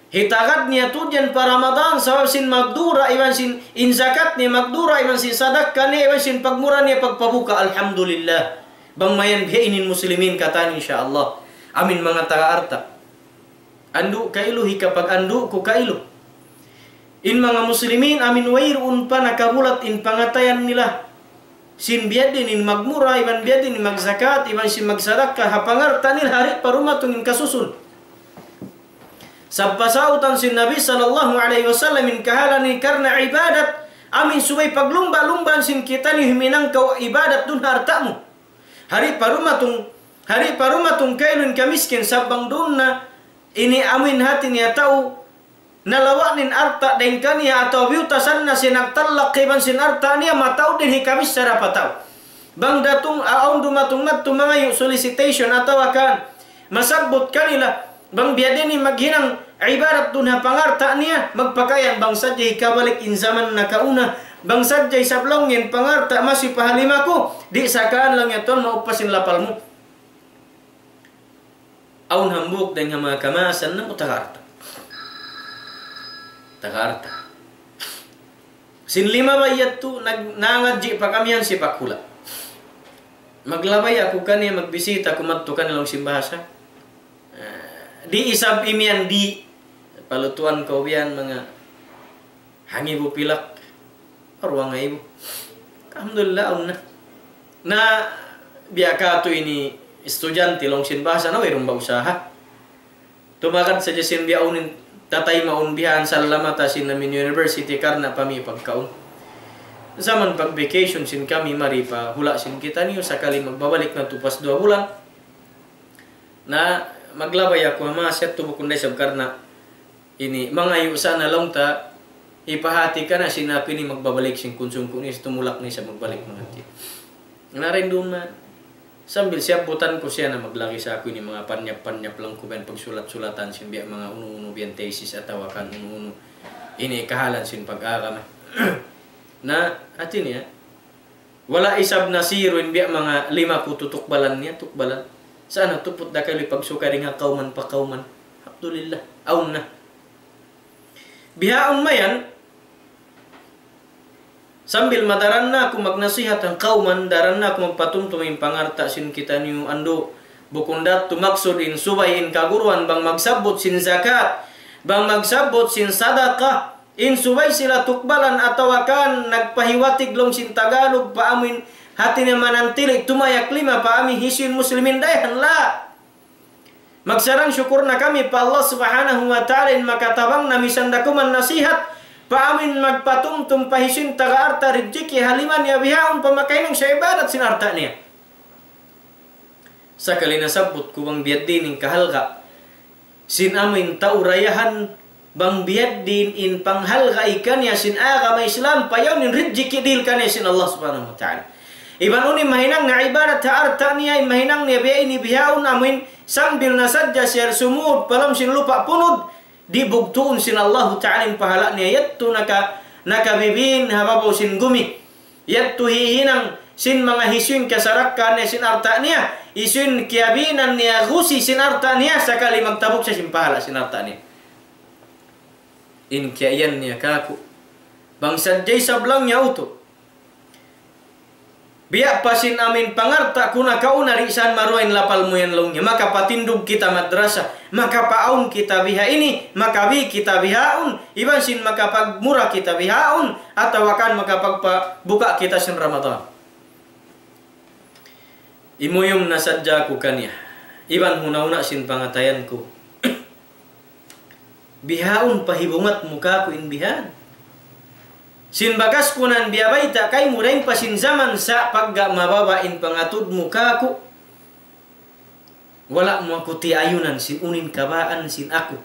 Hitakat niya tudyan para Ramadan sa sin magdura iwan sin inzakat niya magdura iwan sin sadakka niya iwan sin pagmura niya pagpabuka. Alhamdulillah. Bang mayan bihainin muslimin katani insyaallah. Amin mga taga-arta. Andu kailo hikapag andu ko kailo. In mga muslimin amin wairun pa nakabulat in pangatayan nila. Sin biadin in magmura, iban biadin in magzakat, iban sin magsadaka, hapangarta nila hari parumatong in kasusun. Sa pasautan sin Nabi sallallahu alaihi wasallam in kahalan ni karna ibadat, amin subay paglumba-lumban sin kita ni himinang kau ibadat dun hartamu. Hari parumatong kailun kamiskin sabang dun na ini amin hati niya tau nalawanin arta dengkaniya atau biutasan na sinagtalak kiban sin arta niya matau din hikamis sarapataw. bang datong aon dumatungmat tumangayo solicitation atau akan masabot kanila bang biya din maghinang ibarat dun ha pangarta niya magpakayan bang sadyay kabalik in zaman na kauna bang sadyay sablongin pangarta masih pahalima ko di sakaan lang yaton maupasin lapal mo aun hambuk dan mga kamasan na utakarta takarta sin lima bayat tu nangadji pa kami yan si pakula maglabay ako kanya magbisita kumatukan nilang simbahasa di isab imian di palutuan ko biyan mga hangibo pilak arwang ibo alhamdulillah na biya ka to ini estudyante long simbahasa na mayroong ba usaha tumakan sa jasin biya unin tatay maunbihan sa lamata sin namin university karna pami pagkaon zaman pag vacation sin kami mari pa hula sin kita niyo sakali magbabalik na tupas 2 bulan na maglabay ako ma set tubo kunday sab karna ini mangayo sana lang ta ipahati ka na sinapi ni magbabalik sin konsum kunis tumulak ni sa magbalik mga ti na rin doon na sambil siaputan ko siya na maglaki sa ako ni mga panyap-panyap lang ko ben pagsulat-sulatan sin biya mga uno-uno biyan thesis at tawakan uno-uno ini kahalan sin pag-aram na atin niya wala isab na siruin biya mga 5 ko tutukbalan niya tukbalan sana tupot da kayo pagsukaring nga kauman pa kauman alhamdulillah aun na bihaon mayan sambil madaran na ako magnasihat ang kauman daran na ako magpatumtum yung pangarta sin kita niyo ando bukundat tumaksod in subay in kaguruan bang magsabot sin zakat bang magsabot sin sadaqah in subay sila tukbalan atau akan nagpahiwatig long sin Tagalog paamin hati na manantilig tumayak 5 paami hisin muslimin dayan la magsarang syukur na kami pa Allah subhanahu wa ta'ala in makatabang na misandakuman nasihat paamin magpatumtum pahisin taga-arta rijiki haliman ya bihaon pamakainang sa ibadat sinarta niya sakali nasabot ko bang biyad din kahalga sin amin taurayahan bang biad din in panghalga ikan ya sin agama Islam payaw nin rijiki dil kan ya sin Allah subhanahu wa ta'ala iban uni mahinang na ibadat ha arta niya mahinang niya biya ini bihaon amin sambil nasadya siya sumud palam sin lupa punod di bugtuon sin Allah ta'ala in pahala niya yatto nakabibin hababaw sin gumi yatto hihinang sin mga hisun kasarakan niya sin arta niya isun kiabinan niya gusi sin arta niya sakali magtabok siya sin pahala sin arta niya in kiayan niya kaku bang sadyay sablang niya uto biya pasin amin pangarta kuna kauna risan maruain lapal mo yan long niya makapatindog kita madrasa makapaon kita biha ini makabi kita bihaon iban sin makapagmura kita bihaon atau akan makapagpabuka kita sin Ramadan imuyom nasadya ko kanya iban huna-una sin pangatayan ko bihaon pahibungat muka ko in bihan sin bagas kunan biabay ta kay muraing pasin zaman sa pagga mababain pangatud muka ko wala mo ako ti ayunan sin unin kabaan sin ako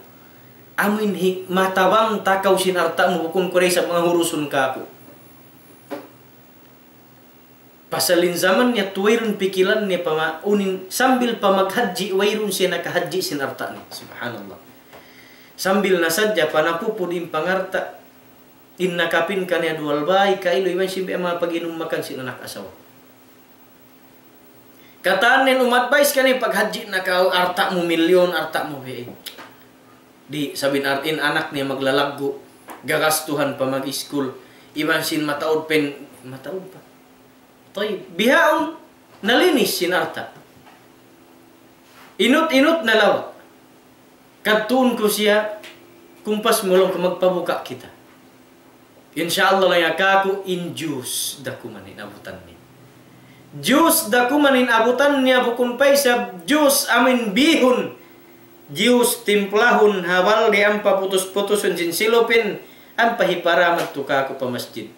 amin matabang takaw sin arta mo kung kuray sa mga hurusun ka ko pasalin zaman niya tuwirun pikilan niya unin sambil pa maghadji wayrun siya nakahadji sin arta ni subhanallah sambil nasadya panapupud in pangarta in nakapin ka niya dual bay kailo iban simbi ang mga pag-inom makan sin anak asawa kataan nin umadvice ka niya paghadji na ka arta mo milyon arta mo di sabin artin anak niya maglalaggo gagastuhan pa mag-school iban sin mataod pa toy bihaon nalinis sin arta inut-inut na lawat kadtuon ko siya kumpas mo lang kung magpabuka kita insyaallah lang ako in juice dakumanin abutan niya juice dakumanin abutan niya bukun pay sa juice amin bihon juice timplahon hawal di ang paputus-putusun sin silupin ang pahiparamat tuka ko pa masjid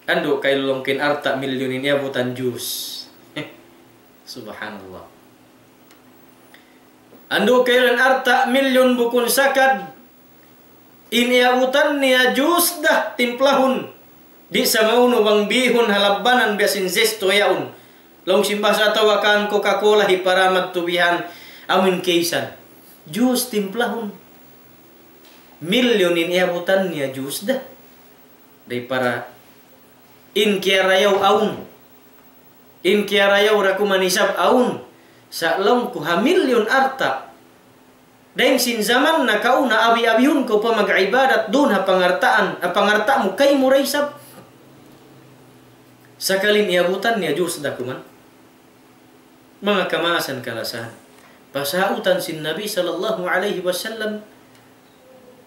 ando kay longkin arta milyonin abutan juice subhanallah ando kailan arta milyon bukun sakad iniabutan niya jus dah timplahun di sa mauno bang bihon halabanan biasin zesto yaun Long simba sa tawakan Coca-Cola hiparamat tubihan amin kaysan. Jus timplahon. Milyonin iabutan niya jus dah. Day para in kiarayaw aun. In kiarayaw rakumanisab aun. Sa long ko hamilyon arta. Dahil sin zaman na kauna abi-abihun ko pa mag-ibadat doon ha pangarta mo kay muraysab. Sakalin iabutan niya jus dah kuman. Mga kamaasan kalasahan. Pasautan sin Nabi sallallahu alaihi wasallam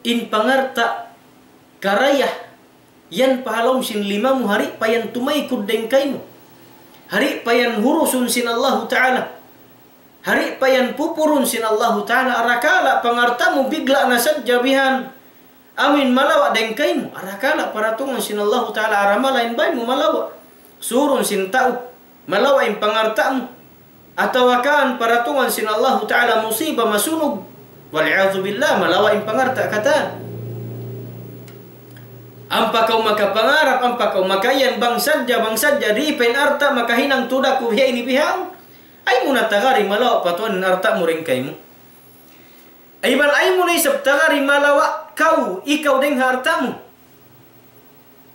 in pangarta karayah yan pahalom sin 5 hari payan tumaykod den kay mo. Hari payan hurusun sin Allah Ta'ala. Hari payan pupurun sin Allah Ta'ala. Arakala pangarta mo bigla na sadjabihan. Amin malawa den kay mo. Arakala paratungan sin Allah Ta'ala aramalain bay mo malawa. Surun sin tao. Malawa in pangarta mo. Atawakan paratungan sin Allah Ta'ala musibah masunog. Wal'iyadhu billah malawa in pangarta kata. Ampa kau makapangarap, ampa kau makayan bang sadja di pen arta makahinang tuda ku biya ini bihang. Ay mo natagari malawa patuan arta mo rin kay mo. Ay mo na isap tagari malawa ikaw ding harta mo.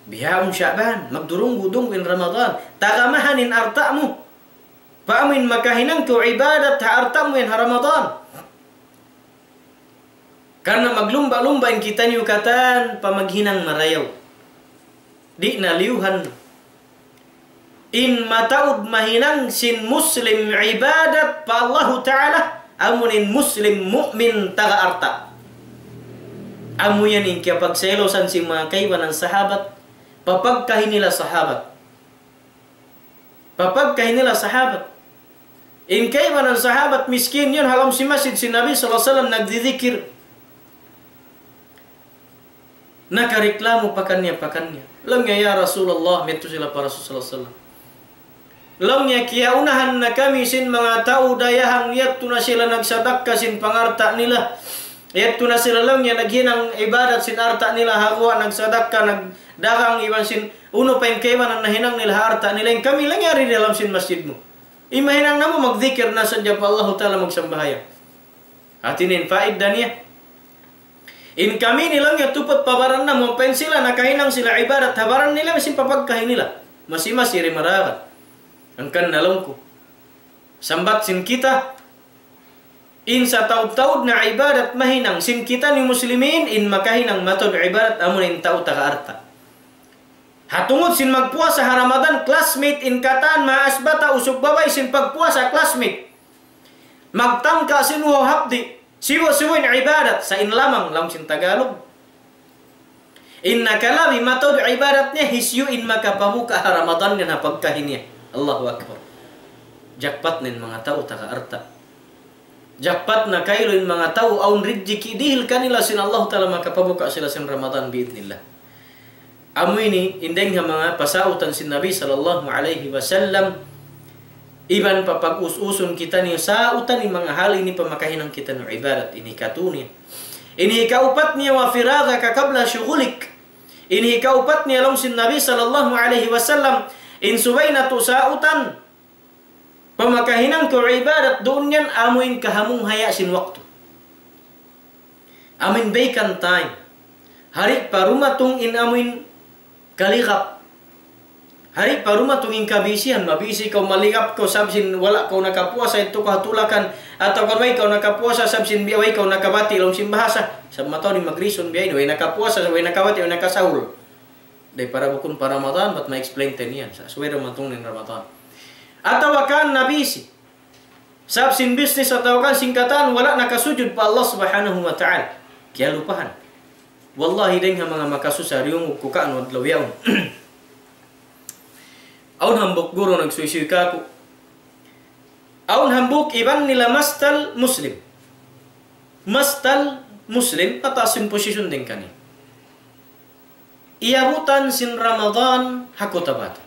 Bihang Syaban, magdurung-gudung in Ramadan. Tagamahanin arta mo. Paamin makahinang ku ibadat ha arta mo in Ramadan. Karena maglumba-lumba kita niyo katan pamaghinang marayaw. Di naliuhan. In mataud mahinang sin muslim ibadat pa Allah Ta'ala amunin muslim mu'min taga arta. Amu yan in kaya pagselosan si mga kaiwan ng sahabat papagkahin nila sahabat. Papagkahin nila sahabat. In kaiwan ng sahabat miskin yun halam si masjid si Nabi SAW nagdidikir. Nakareklamo pakannya. Lam ya Rasulullah, metu sila para Rasulullah sallallahu. Lam ya kia unahan na kami sin mga tao dayahang yattu na sila nagsadakka sin pangarta nila. Yattu na sila lang ya naghinang ibadat sin arta nila hawa nagsadakka nagdagang iban sin uno pa yung kaiman ang nahinang nila harta nila. Yung kami lang yari dalam sin masjid mo. Imahinang na mo magdikir na sadya pa Allah Ta'ala magsambahaya. Atinin faid dan ya. In kami nilang yung tupat pabaran na mo sila nakahinang sila ibadat habaran nila masin papagkahin nila masiri maragat ang kanalong ko sambat sin kita in sa taud-taud na ibadat mahinang sin kita ni muslimin in makahinang matod ibadat amon in tao taga arta hatungod sin magpuasa ha Ramadan classmate in katan maasbata usog babay sin pagpuasa classmate magtangka sin hapdi siwa-siwa in ibadat sa inlamang lang sin Tagalog. Inna kalabi matod ibadat niya hisyu in makapabuka ha Ramadan nga napagkahin niya. Allahu Akbar. Jakpat nin mga tao taga arta. Jakpat na kailo in mga tao aun ridjiki dihil kanila sin Allah Ta'ala makapabuka sila sin Ramadan biidnillah. Amo ini indeng nga mga pasautan sin Nabi sallallahu alaihi wasallam. Iban papag-us-usun kita niyo sa utan ni mga hal ini pamakahinang kita ng ibadat. Ini katunin. Ini kaupat niya wa firaga kakabla syugulik. Ini kaupat niya lang sin Nabi sallallahu alaihi wasallam. In subay na to sa utan. Pamakahinang ko ibadat doon yan amuin kahamong haya sin waktu. Amin vacant time. Hari parumatong in amuin kalikap. Hari paruma tunging kabisihan, mabisi kau maligap kau sabsin wala kau nakapuasa itu kau hatulakan atau kau kau nakapuasa sabsin biaway kau nakabati long simbahasa sab mataw ni magrison biay way nakapuasa way nakabati way nakasahur. Day para bukun para Ramadan but ma-explain tenian sa suwera matong nin Ramadan. Atau kan nabisi sabsin bisnis atau kan singkatan wala nakasujud pa Allah Subhanahu wa Ta'ala. Kaya lupahan. Wallahi deng mga makasusar yung kukaan wadlaw yaon. Aun hambuk guru nagsuisuy ka ko. Aun hambuk iban nila mastal muslim. Mastal muslim atasin posisyon din kani. Iabutan sin Ramadan hakotabat.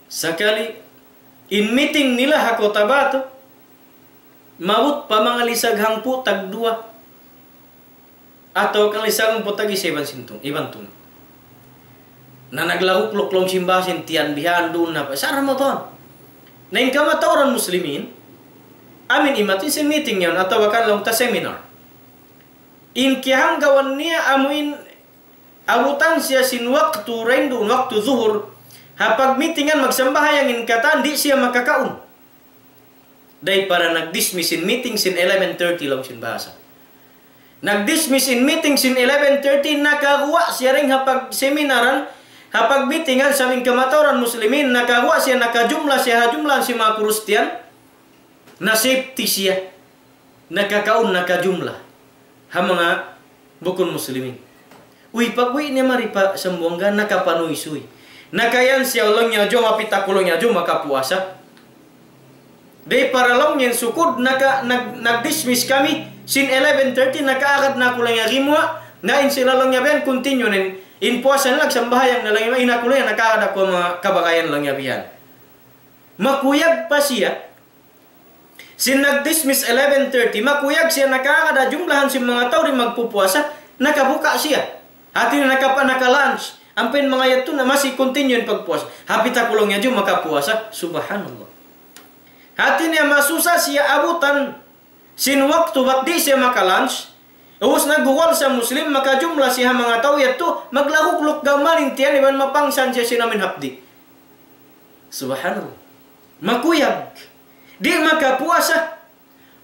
Sakali in meeting nila hakotabat mabut pamangalisag hangpu tag 2 atau kalisag po tag 7 sintong ibantong. na naglahuklok long simbahin tiyan bihan doon na sa Ramadan. Na in kamatawaran muslimin, amin imatin sin meeting yon atau wakan long ta seminar. In kihang gawan niya amuin abutan siya sin waktu rendu waktu zuhur, hapag meetingan magsambahayang in katan di siya makakaun. Day para nag-dismiss in meeting sin 11:30 long sin bahasa. Nag-dismiss in meeting sin 11:30 nakakuha siya ring hapag seminaran, hapag meetingan sa aming kamatawaran muslimin, nakakuha siya, nakajumla siya, hajumlan si mga Kristiyan, na safety siya, nakakaun, nakajumla, ha mga bukon muslimin. Uy, pag-uwi niya maripa sa buwangga, nakapanuy-suy. Nakayan siya ulang niya, jo, mapitakulong niya, jo, makapuasa. Day para lang yan sukod, nag-dismiss kami, sin 11:30, nakaagad na kulang niya, rimwa, na in sila lang niya, ben, continue, in puasa na lang, sambahayang na lang, inakulang niya, nakaagad ako mga kabakayan lang niya, biyan. Makuyag pa siya, sin nag-dismiss 11:30, makuyag siya, nakaagad, jumlahan si mga tao rin magpupuasa, nakabuka siya. Hati na naka-lunch, ampin mga yato na masih continue yung pagpuasa. Hapit ako lang niya, jo, makapuasa, subhanallah. Hati niya masusa siya abutan sin waktu bakdi siya makalunch. Ubus naguwal sa muslim makajumla siya mga tao yato maglahuklok gamalin tiyan iban mapangsan siya sinamin hapdi. Subhanallah. Makuyag. Di makapuasa.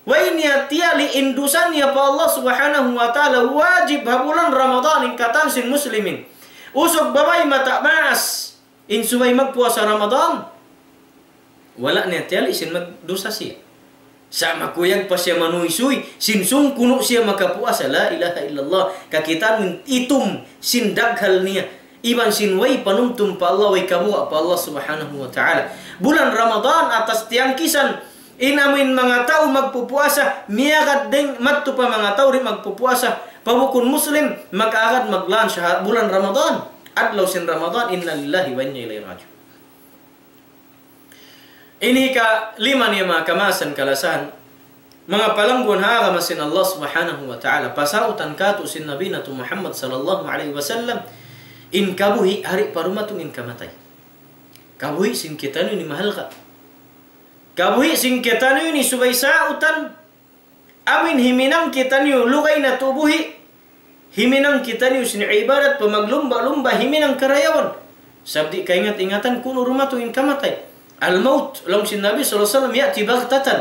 Way niya tiyali indusan niya pa Allah subhanahu wa ta'ala wajib habulan Ramadan in katan sin muslimin. Usog babay mata maas in subay magpuasa Ramadan. Wala niya tiyali sin magdusa siya. Sa makuyag pa siya manuisuy, sinsung kuno siya makapuasa. La ilaha illallah. Kakitan itum sin daghal niya. Iban sinway panumtum pa Allah way kabuha pa Allah subhanahu wa ta'ala. Bulan Ramadan atas tiangkisan inamin mga tao magpupuasa, miyagad ding matto pa mga tao rin magpupuasa. Pabukon muslim makaagad mag-lunch bulan Ramadan. Adlaw sin Ramadan, inna lillahi wa inna ilaihi raji'un. Ini ka lima niya mga kamasan kalasan, mga palanggon haagamasin Allah subhanahu wa ta'ala, pasautan kato sin Nabi na Muhammad sallallahu alaihi wasallam, in kabuhi hari parumatong in kamatay. Kabuhi sin kita ni mahal ka. Kabuhi sin kita ni subay sautan, amin himinang kita ni lugay na tubuhi, himinang kita ni sin ibadat, pamaglumba-lumba, himinang karayawan. Sabdi kaingat-ingatan kuno rumatong in kamatay. Al-maut long sin Nabi sallallahu alaihi wasallam yati baghtatan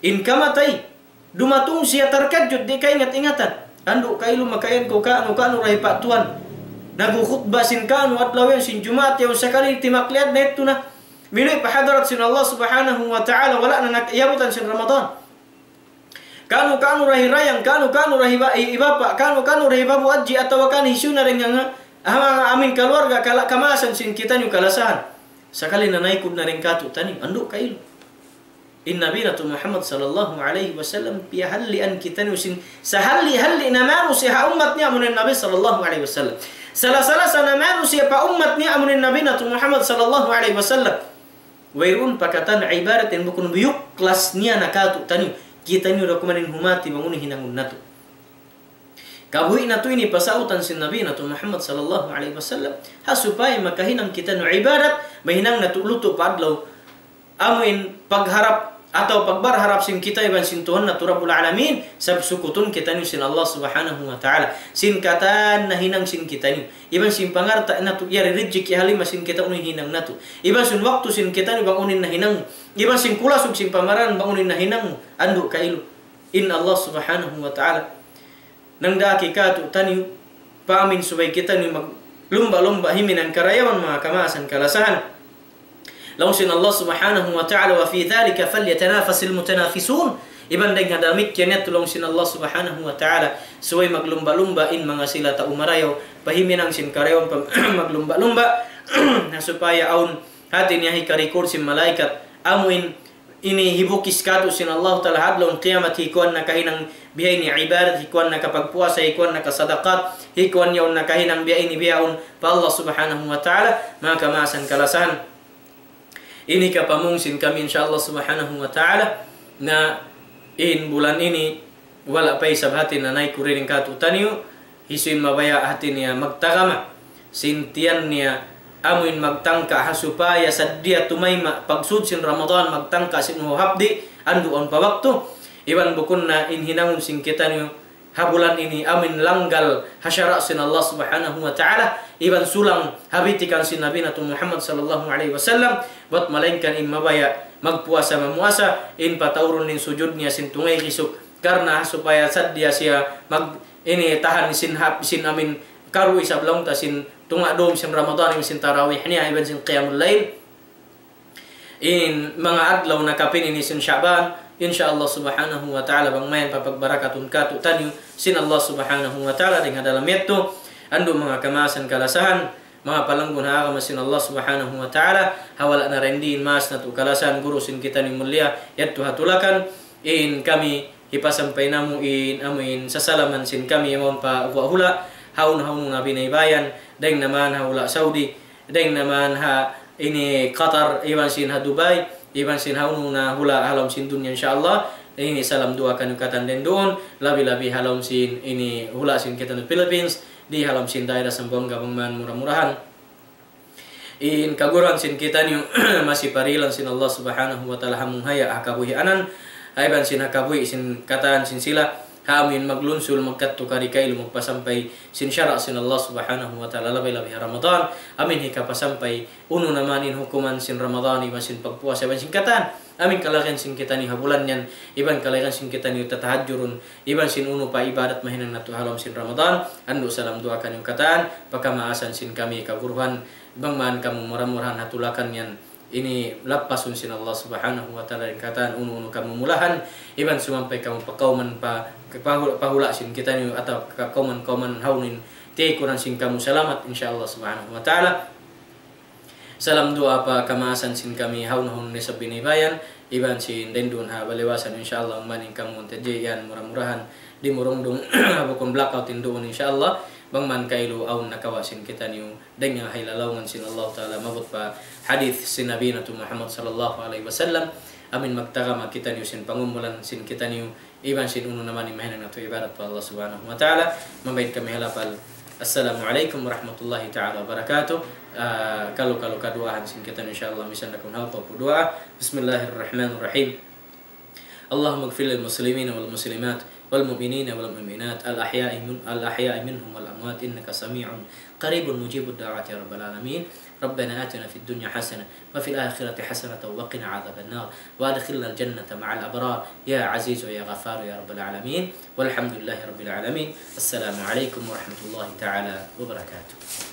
in kamatay dumatung siya tarkadjud di kay ingat-ingatan ando kaylo makayan ko kaano rahi patuan nagukhutba sin kaano adlaw sin Jumat yaw sakali timakliad na ito na minoy pahadarat sin Allah subhanahu wa ta'ala wala na nakayabutan sin Ramadan kaano rahi rayang kaano rahi ibapa kaano rahi babu adji atawa kan hisuna ring nga amin keluarga kala kamasan sin kita ni kalasahan. Sakali na naikod na rin kato tani, ando kailo. In Nabi na Muhammad sallallahu alaihi wasallam, piyahalian kita nusin, sa hali-hali na manu siya umat niya amunin Nabi sallallahu alaihi wasallam. Salah-salah sa namanu siya pa umat niya amunin Nabi na Muhammad sallallahu alaihi wasallam. Wairun pakatan ibaratin bukun buyuk kelas niya na kato tani, kita niyo rakumanin humati bangunin hinangun nato. Kabuhi na to ini pasautan sin Nabi na Muhammad sallallahu alaihi wasallam ha supaya makahinang kita no ibadat mahinang natuluto padlaw amuin pagharap atau pagbarharap sin kita iban sin Tuhan na Rabbul Alamin sab sukutun kita ni sin Allah subhanahu wa ta'ala sin katan na hinang sin kita ni iban sin pangarta na to yari rijik halima sin kita unin hinang nato iban sin waktu sin kita ni bangunin na hinang iban sin kulasog sin pamaran bangunin na hinang ando kailo in Allah subhanahu wa ta'ala nang daki kato tani paamin subay kita ni maglumba-lumba himinang karayawan mga kamasan kalasahan. Lawsin Allah subhanahu wa ta'ala wa fi dhalika falyatanafasil mutanafisun. Iban ding hadamit kinet tulong sin Allah subhanahu wa ta'ala subay maglumba-lumba in mga sila ta umarayaw pahiminang sin karayawan maglumba-lumba na supaya aun hati niya hikarikor sin malaikat amuin ini hibukis kato sin Allah ta'ala hadlong qiyamat hikuan na kahinang bihay ni ibadat, hikuan na kapagpuasa, hikuan na kasadakat, hikuan yaw na kahinang bihay ni biyaon pa Allah subhanahu wa ta'ala, mga kamasan kalasan. Ini kapamungsin kami insyaAllah subhanahu wa ta'ala na in bulan ini wala pa'y sabhati na naikuriring katutaniyo, hisuin mabaya hati niya magtagama, sintiyan niya amuin magtangka supaya sadia tumayma pagsud sin Ramadan magtangka sin habdi andu on pa waktu iban bukunna in hinangun sin kita ni habulan ini amin langgal hasyara sin Allah Subhanahu wa taala iban sulang habitikan sin Nabi Muhammad sallallahu alaihi wasallam buat malainkan in mabaya magpuasa memuasa in pataurun nin sujudnya sin tungay kisuk karena supaya sadia sia mag ini tahan sin amin karu isablong ta sin tunga dom sin Ramadan sin tarawih ni iban sin qiyamul lail in mga adlaw na kapin ini sin Sya'ban insyaallah Subhanahu wa taala bang main papagbarakatun katu tanyu sin Allah Subhanahu wa taala dengan dalam itu andu mga kamasan kalasahan mga palanggun agama sin Allah Subhanahu wa taala hawala na rendin mas na kalasan guru sin kita ni mulia yattu hatulakan in kami hipasampay namu in amin sasalaman sin kami amon pa hula haun na binaybayan deng naman hawla Saudi deng naman ha ini Qatar iban sin ha Dubai iban sin haun na hula halam sin dunya insyaallah ini salam dua kanukatan den doon labi-labi halam sin ini hula sin kita di Philippines di halam sin daerah Sambonga Bangman murah-murahan in kaguran sin kita ni masih parilan sin Allah Subhanahu wa taala hamung haya akabuhi anan aiban sin akabuhi sin kataan sin sila amin maglunsul magkattu karikay lumagpasampay sin syara sin Allah Subhanahu wa taala labay-labay Ramadan amin hika pasampay uno naman in hukuman sin Ramadan iban sin pagpuasa iban sin katan amin kalagan sin kita ni habulan yan iban kalagan sin kita ni tatahajjurun iban sin uno pa ibadat mahinan natu halam sin Ramadan andu salam doakan yung katan pakamaasan sin kami kaguruhan bang man kamu murah-murahan hatulakan yan ini lapasun sin Allah Subhanahu wa taala yang kataan unu kamu mulahan iban sumampai kamu pakauman pahula sin kita ni atau kauman haunin ti kuran sin kamu selamat insyaallah Subhanahu wa taala salam doa pa kamasan sin kami haun ni sabinibayan iban sin dendun ha balewasan insyaallah maning kamu tajian murah-murahan di murungdung bukun blackout indun insyaallah bang man kailu aun nakawasin kita niu dengan hailalawngan sin Allah taala mabut pa hadis sin Nabi Muhammad sallallahu alaihi wasallam amin magtagama kita niu sin pangumulan sin kita niu iban sin unu naman imahinan natu ibadat pa Allah Subhanahu wa taala mabait kami halapal assalamualaikum warahmatullahi taala wabarakatuh kalau kaduaan sin kita insyaallah misan nakun halqa doa bismillahirrahmanirrahim Allahumma ighfir lil muslimin wal muslimat والمؤمنين والمؤمنات الأحياء منهم والأموات إنك سميع قريب مجيب الدعوات يا رب العالمين ربنا آتنا في الدنيا حسنة وفي الآخرة حسنة وقنا عذاب النار وادخلنا الجنة مع الأبرار يا عزيز ويا غفار يا رب العالمين والحمد لله رب العالمين السلام عليكم ورحمة الله تعالى وبركاته